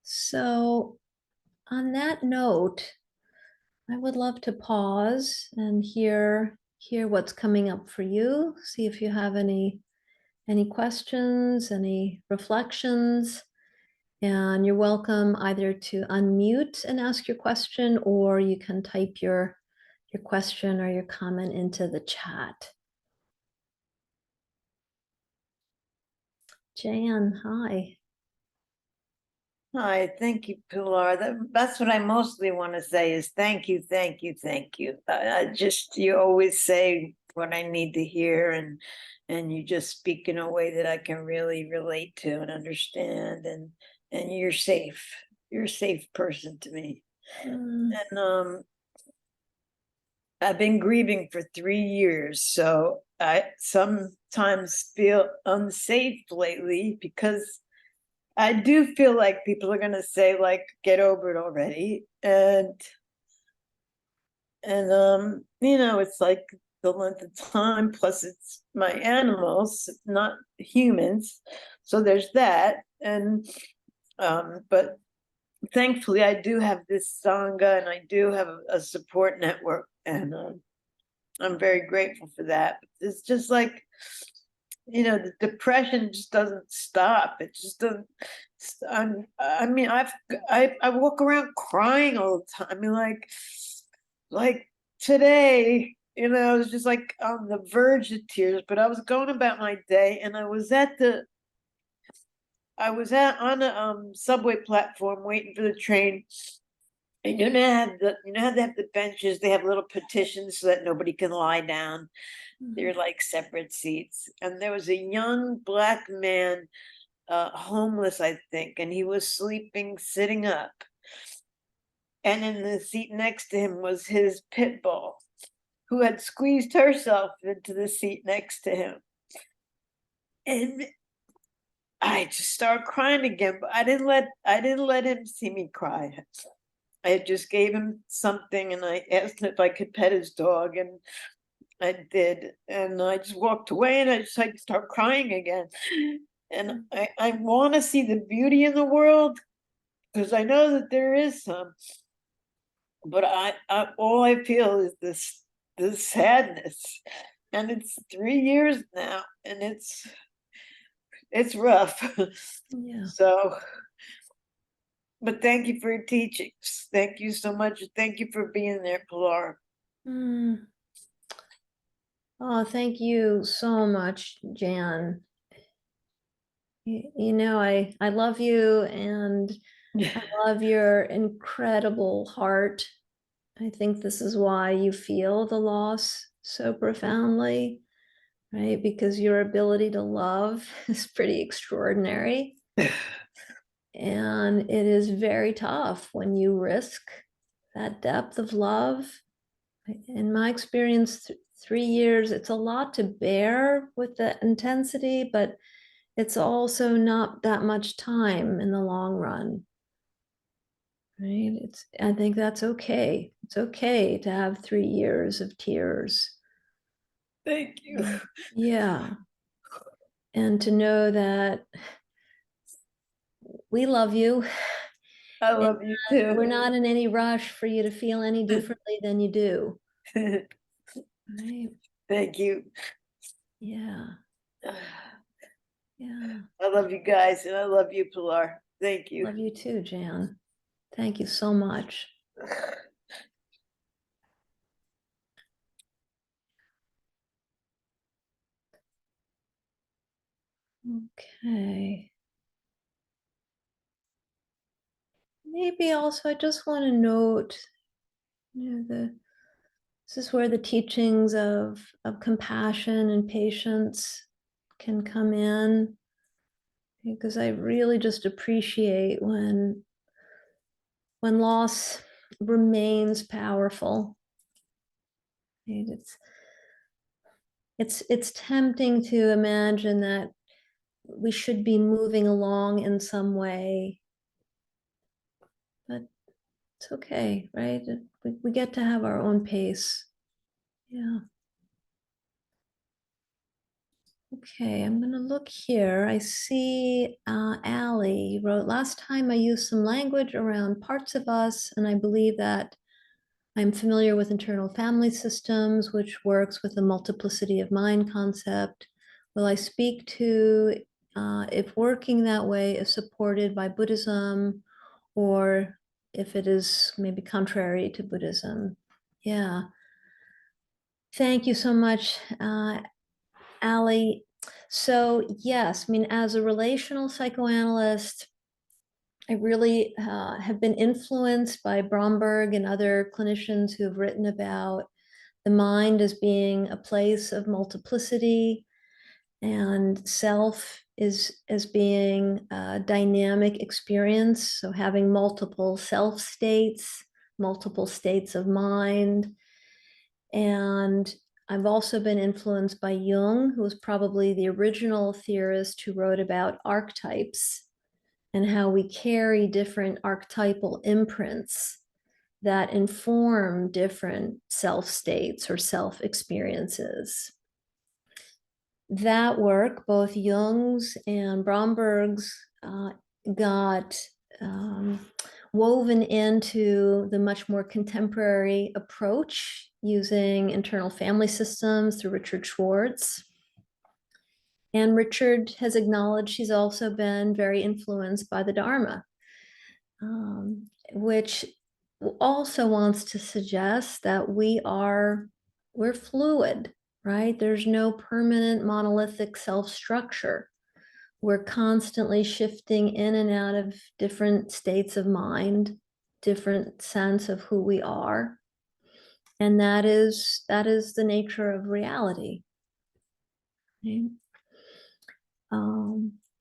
So, on that note, I would love to pause and hear what's coming up for you. See if you have any questions, any reflections. And you're welcome either to unmute and ask your question, or you can type your question or your comment into the chat. Jan, hi. Hi, thank you, Pilar. That's what I mostly want to say is thank you, thank you, thank you. You always say what I need to hear, and you just speak in a way that I can really relate to and understand, and you're safe. You're a safe person to me. And I've been grieving for 3 years, so I sometimes feel unsafe lately because I do feel like people are gonna say, like, get over it already. And it's like the length of time, plus it's my animals, not humans. So there's that. And but thankfully I do have this Sangha, and I do have a support network, and I'm very grateful for that. It's just like, the depression just doesn't stop. It just doesn't. I mean, I walk around crying all the time. I mean, like today, I was just like on the verge of tears. But I was going about my day, and I was on a subway platform waiting for the train. And how they have the benches. They have little petitions so that nobody can lie down. They're like separate seats. And there was a young Black man, homeless, I think, and he was sleeping sitting up. And in the seat next to him was his pit bull, who had squeezed herself into the seat next to him. And I just started crying again, but I didn't let him see me cry. I just gave him something, and I asked him if I could pet his dog, and I did. And I just walked away, and I just like start crying again. And I want to see the beauty in the world, because I know that there is some. But I all I feel is this sadness, and it's 3 years now, and it's rough. Yeah. So, but thank you for your teachings. Thank you so much. Thank you for being there, Pilar. Oh, thank you so much, Jan. You know, I love you, and I love your incredible heart. I think this is why you feel the loss so profoundly, right? Because your ability to love is pretty extraordinary. And it is very tough when you risk that depth of love. In my experience, 3 years, it's a lot to bear with the intensity, but it's also not that much time in the long run, right? I think that's okay. It's okay to have 3 years of tears. Thank you. Yeah. And to know that we love you. I And love you we're too. not in any rush for you to feel any differently than you do. Right? Thank you. Yeah. Yeah. I love you guys, and I love you, Pilar. Thank you. Love you too, Jan. Thank you so much. Okay. Maybe also I just want to note, this is where the teachings of compassion and patience can come in, because I really just appreciate when loss remains powerful. It's tempting to imagine that we should be moving along in some way, but it's okay, right? We get to have our own pace. Yeah. Okay, I'm gonna look here. I see Allie wrote, last time I used some language around parts of us, and I believe that I'm familiar with internal family systems, which works with the multiplicity of mind concept. Will I speak to if working that way is supported by Buddhism, or if it is maybe contrary to Buddhism? Yeah. Thank you so much, Allie. So yes, I mean, as a relational psychoanalyst, I really have been influenced by Bromberg and other clinicians who have written about the mind as being a place of multiplicity, and self is as being a dynamic experience. So having multiple self states, multiple states of mind. And I've also been influenced by Jung, who was probably the original theorist who wrote about archetypes and how we carry different archetypal imprints that inform different self states or self experiences. That work, both Jung's and Bromberg's, got um, woven into the much more contemporary approach using internal family systems through Richard Schwartz. And Richard has acknowledged he's also been very influenced by the Dharma, which also wants to suggest that we're fluid, right? There's no permanent monolithic self-structure. We're constantly shifting in and out of different states of mind, different sense of who we are. And that is the nature of reality. Okay?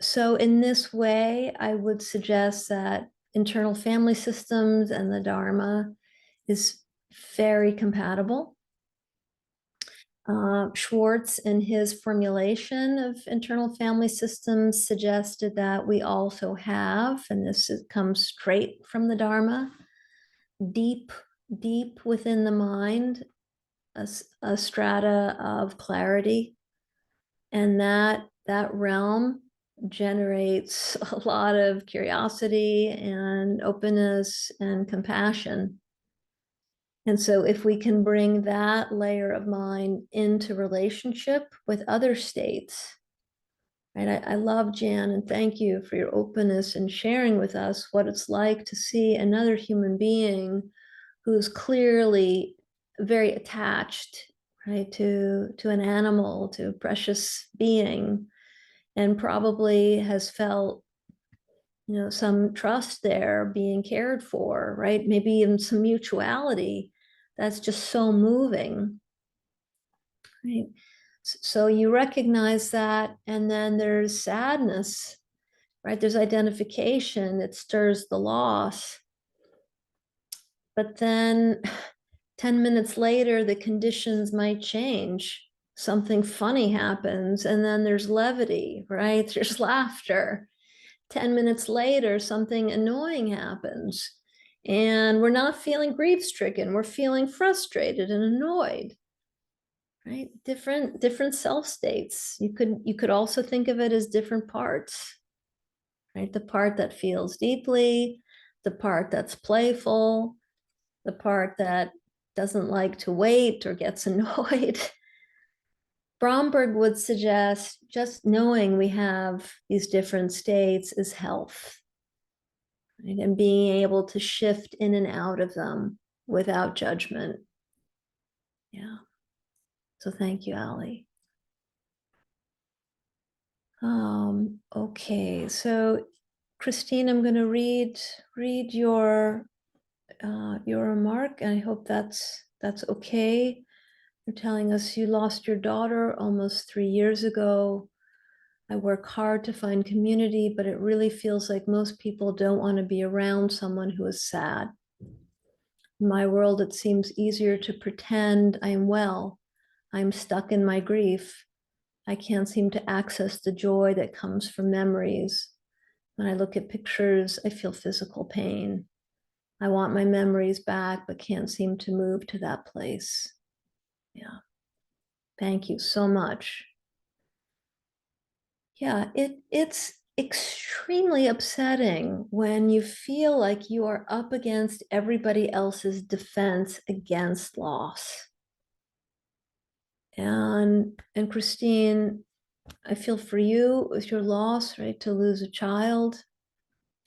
So in this way, I would suggest that internal family systems and the Dharma is very compatible. Schwartz, in his formulation of internal family systems, suggested that we also have, and comes straight from the Dharma, deep, deep within the mind, a strata of clarity, and that realm generates a lot of curiosity and openness and compassion. And so if we can bring that layer of mind into relationship with other states, right? I love Jan, and thank you for your openness and sharing with us what it's like to see another human being who's clearly very attached, right, to an animal, to a precious being, and probably has felt, some trust there, being cared for, right? Maybe even some mutuality. That's just so moving, right? So you recognize that, and then there's sadness, right? There's identification, it stirs the loss. But then 10 minutes later, the conditions might change. Something funny happens, and then there's levity, right? There's laughter. 10 minutes later, something annoying happens, and we're not feeling grief stricken, we're feeling frustrated and annoyed, right? Different self states. You could also think of it as different parts, right? The part that feels deeply, the part that's playful, the part that doesn't like to wait or gets annoyed. Bromberg would suggest just knowing we have these different states is health, right? And being able to shift in and out of them without judgment. Yeah. So thank you, Ali. Okay, so Christine, I'm going to read your remark, and I hope that's okay. You're telling us you lost your daughter almost 3 years ago. I work hard to find community, but it really feels like most people don't want to be around someone who is sad. In my world, it seems easier to pretend I am well. I'm stuck in my grief. I can't seem to access the joy that comes from memories. When I look at pictures, I feel physical pain. I want my memories back, but can't seem to move to that place. Yeah. Thank you so much. Yeah, it's extremely upsetting when you feel like you are up against everybody else's defense against loss. And Christine, I feel for you with your loss, right? To lose a child,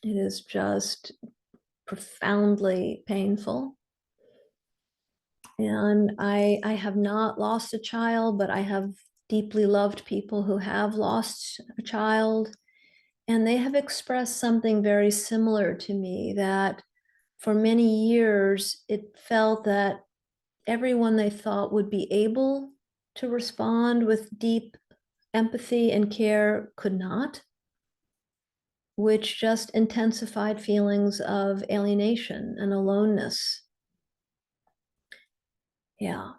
it is just profoundly painful. And I have not lost a child, but I have deeply loved people who have lost a child. And they have expressed something very similar to me, that for many years, it felt that everyone they thought would be able to respond with deep empathy and care could not, which just intensified feelings of alienation and aloneness. Yeah.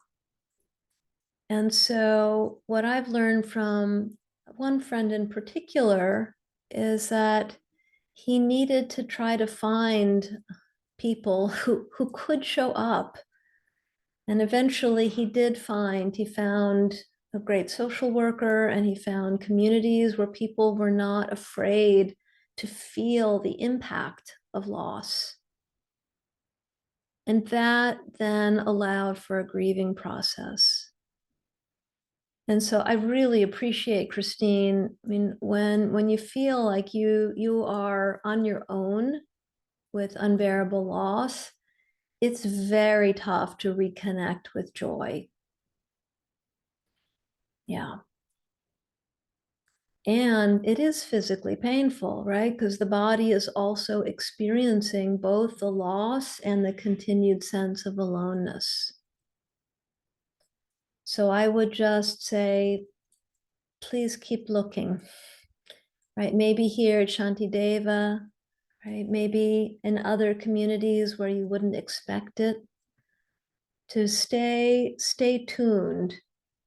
And so, what I've learned from one friend in particular is that he needed to try to find people who could show up. And eventually he found a great social worker, and he found communities where people were not afraid to feel the impact of loss. And that then allowed for a grieving process. And so I really appreciate, Christine. I mean, when you feel like you are on your own with unbearable loss, it's very tough to reconnect with joy. Yeah. And it is physically painful, right? Because the body is also experiencing both the loss and the continued sense of aloneness. So I would just say, please keep looking, right? Maybe here at Shantideva, right? Maybe in other communities where you wouldn't expect it, to stay tuned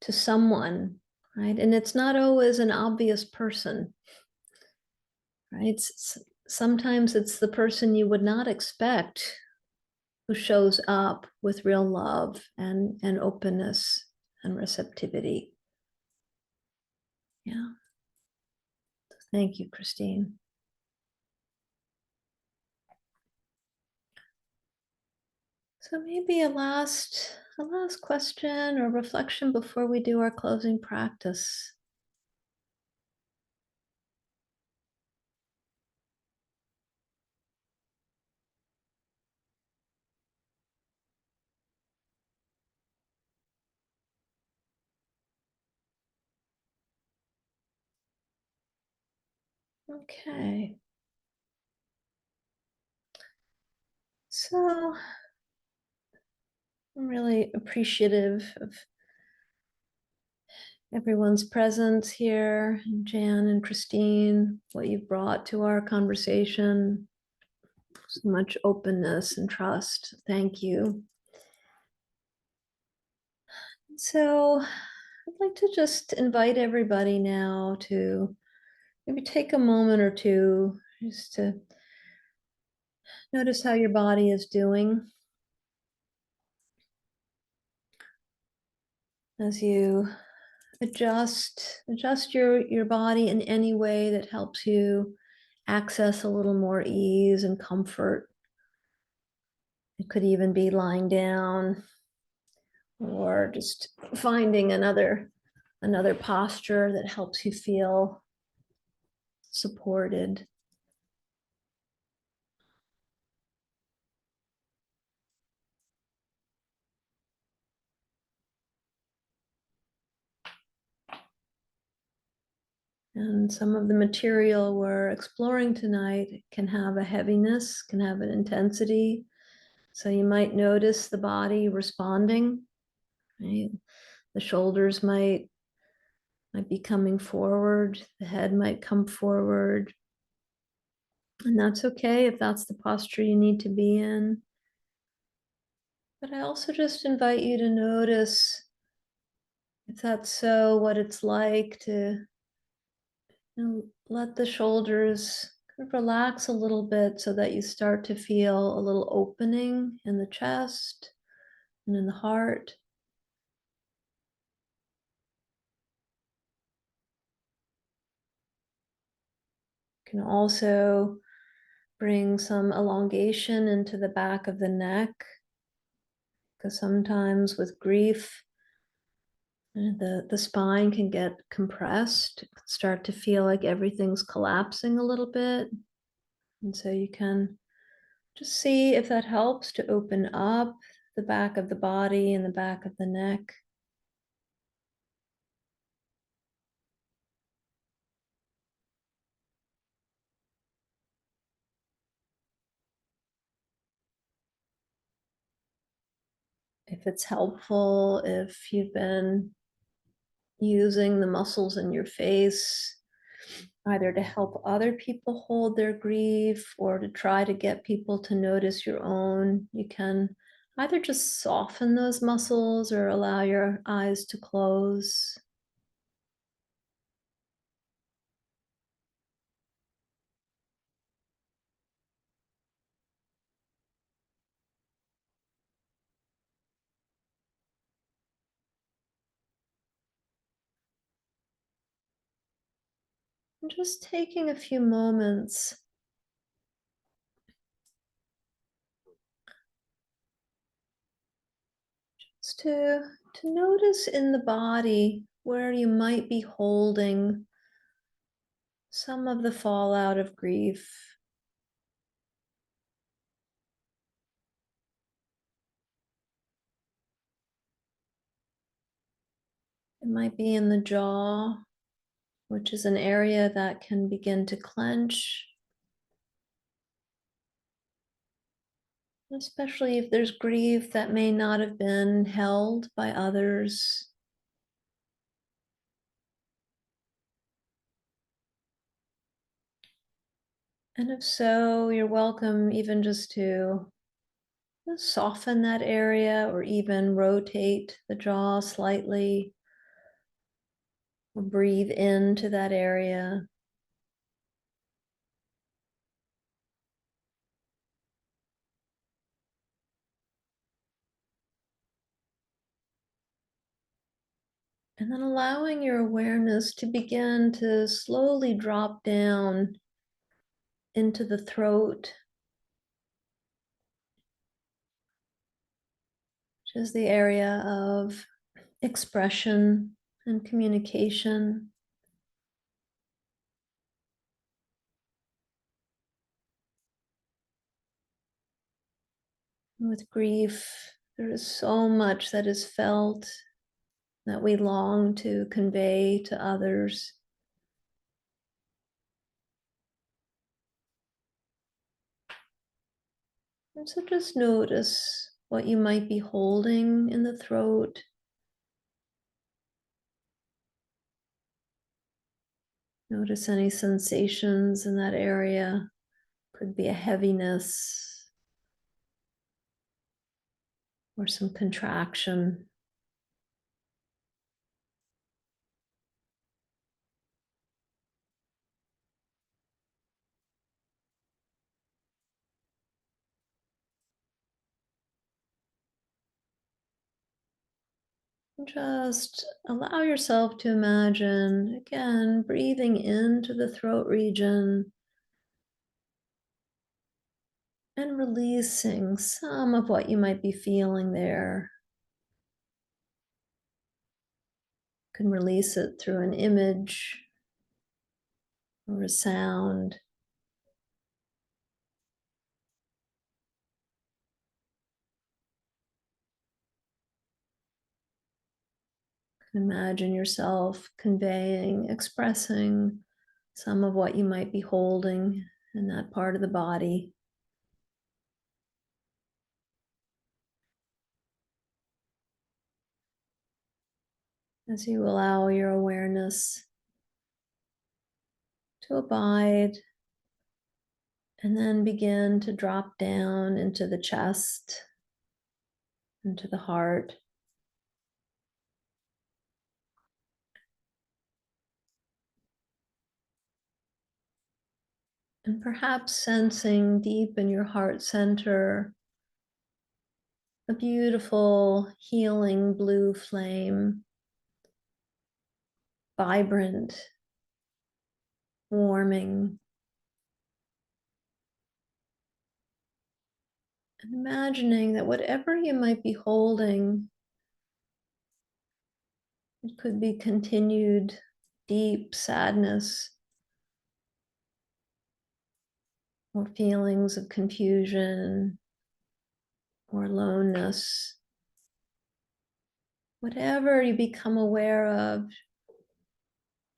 to someone, right? And it's not always an obvious person, right? Sometimes it's the person you would not expect who shows up with real love and openness and receptivity. Yeah. Thank you, Christine. So maybe a last question or reflection before we do our closing practice. Okay. So I'm really appreciative of everyone's presence here, Jan and Christine, what you've brought to our conversation. So much openness and trust. Thank you. So I'd like to just invite everybody now to maybe take a moment or two just to notice how your body is doing as you adjust your body in any way that helps you access a little more ease and comfort. It could even be lying down or just finding another posture that helps you feel supported. And some of the material we're exploring tonight can have a heaviness, can have an intensity. So you might notice the body responding, right? The shoulders might be coming forward, the head might come forward. And that's okay if that's the posture you need to be in. But I also just invite you to notice, if that's so, what it's like to let the shoulders kind of relax a little bit so that you start to feel a little opening in the chest and in the heart. You can also bring some elongation into the back of the neck, because sometimes with grief, the spine can get compressed. It can start to feel like everything's collapsing a little bit. And so you can just see if that helps to open up the back of the body and the back of the neck. If it's helpful, if you've been using the muscles in your face, either to help other people hold their grief or to try to get people to notice your own, you can either just soften those muscles or allow your eyes to close. And just taking a few moments just to notice in the body where you might be holding some of the fallout of grief. It might be in the jaw, which is an area that can begin to clench, especially if there's grief that may not have been held by others. And if so, you're welcome even just to soften that area or even rotate the jaw slightly or breathe into that area. And then allowing your awareness to begin to slowly drop down into the throat, which is the area of expression and communication. With grief, there is so much that is felt that we long to convey to others. And so just notice what you might be holding in the throat. Notice any sensations in that area. Could be a heaviness or some contraction. Just allow yourself to imagine, again, breathing into the throat region and releasing some of what you might be feeling there. You can release it through an image or a sound. Imagine yourself conveying, expressing some of what you might be holding in that part of the body. As you allow your awareness to abide and then begin to drop down into the chest, into the heart. And perhaps sensing deep in your heart center a beautiful healing blue flame, vibrant, warming. And imagining that whatever you might be holding, it could be continued deep sadness or feelings of confusion or aloneness. Whatever you become aware of,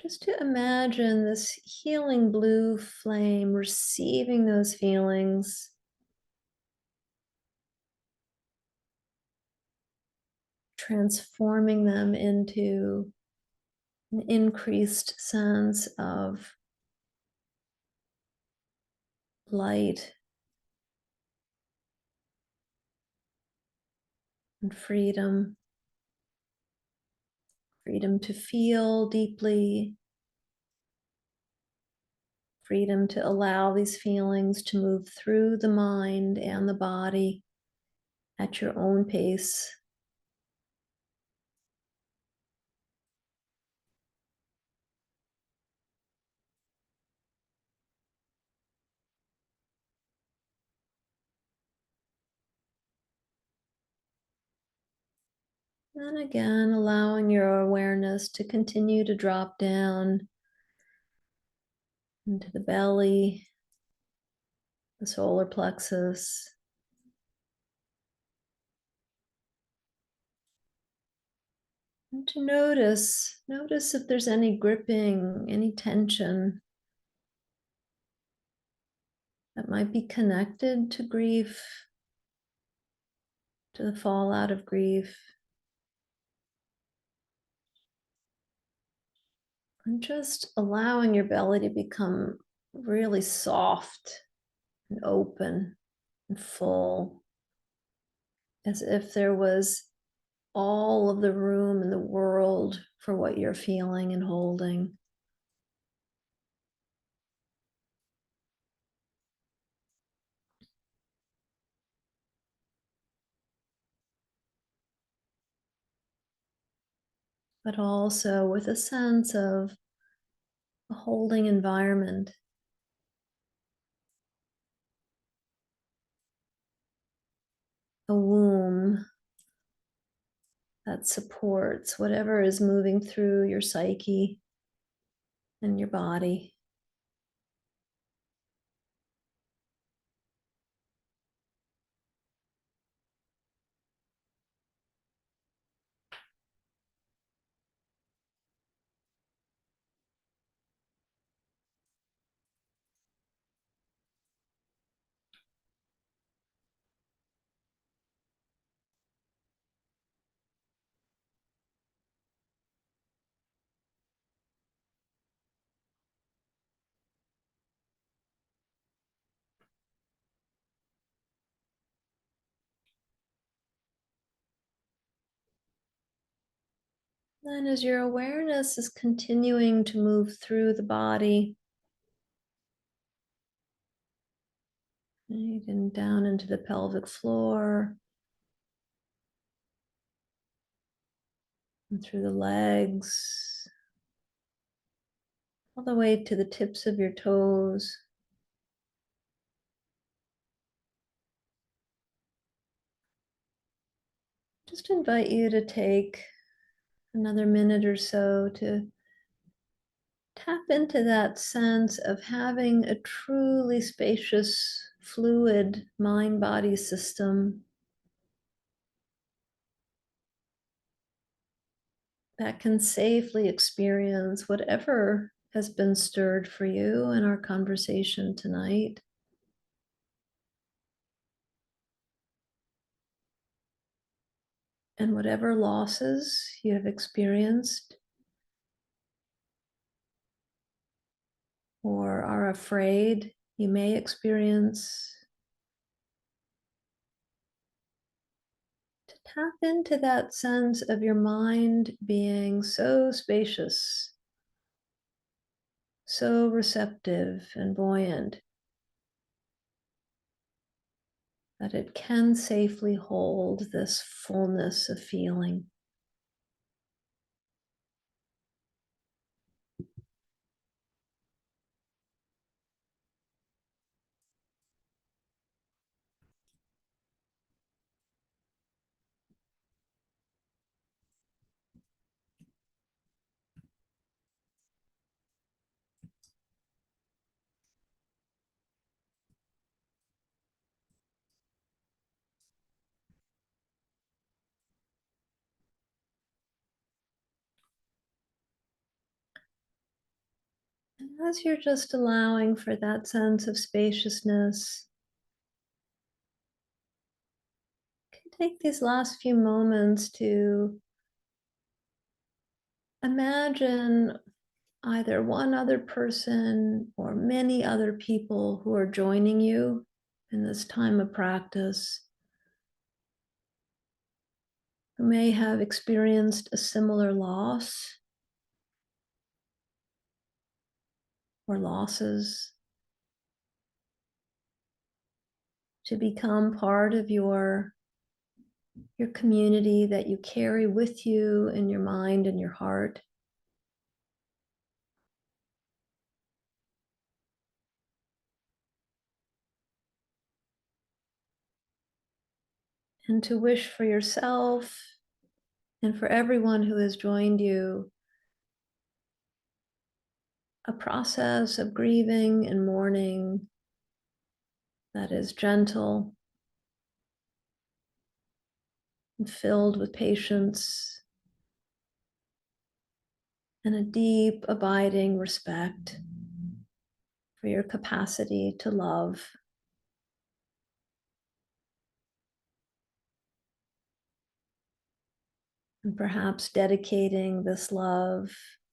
just to imagine this healing blue flame receiving those feelings, transforming them into an increased sense of light and freedom, freedom to feel deeply, freedom to allow these feelings to move through the mind and the body at your own pace. And again, allowing your awareness to continue to drop down into the belly, the solar plexus. And to notice if there's any gripping, any tension that might be connected to grief, to the fallout of grief. And just allowing your belly to become really soft and open and full, as if there was all of the room in the world for what you're feeling and holding. But also with a sense of a holding environment, a womb that supports whatever is moving through your psyche and your body. Then, as your awareness is continuing to move through the body, even down into the pelvic floor, and through the legs, all the way to the tips of your toes. Just invite you to take another minute or so to tap into that sense of having a truly spacious, fluid mind body system that can safely experience whatever has been stirred for you in our conversation tonight. And whatever losses you have experienced or are afraid you may experience, to tap into that sense of your mind being so spacious, so receptive and buoyant that it can safely hold this fullness of feeling. And as you're just allowing for that sense of spaciousness, you can take these last few moments to imagine either one other person or many other people who are joining you in this time of practice, who may have experienced a similar loss or losses, to become part of your community that you carry with you in your mind and your heart. And to wish for yourself and for everyone who has joined you a process of grieving and mourning that is gentle and filled with patience and a deep, abiding respect for your capacity to love. And perhaps dedicating this love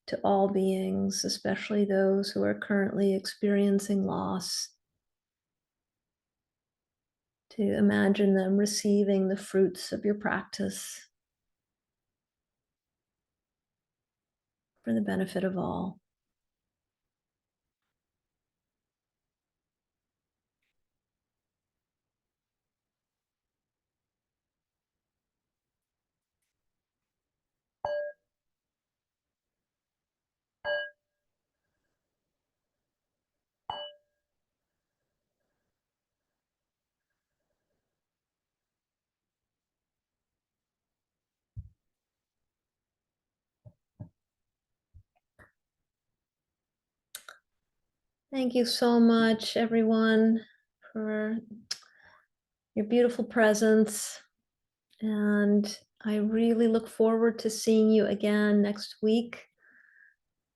to all beings, especially those who are currently experiencing loss, to imagine them receiving the fruits of your practice for the benefit of all. Thank you so much, everyone, for your beautiful presence. And I really look forward to seeing you again next week.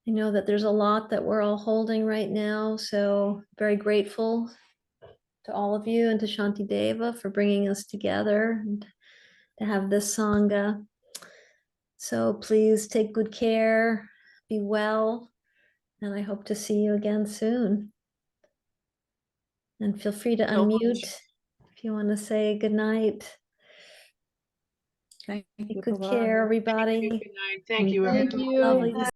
I know that there's a lot that we're all holding right now, so very grateful to all of you and to Shanti Deva for bringing us together and to have this Sangha. So please take good care, be well, and I hope to see you again soon. And feel free to So unmute much. if you want to say good night. Thank you, Take good Pilar. care, everybody. Good night. Thank you, Thank everyone. you. Lovely to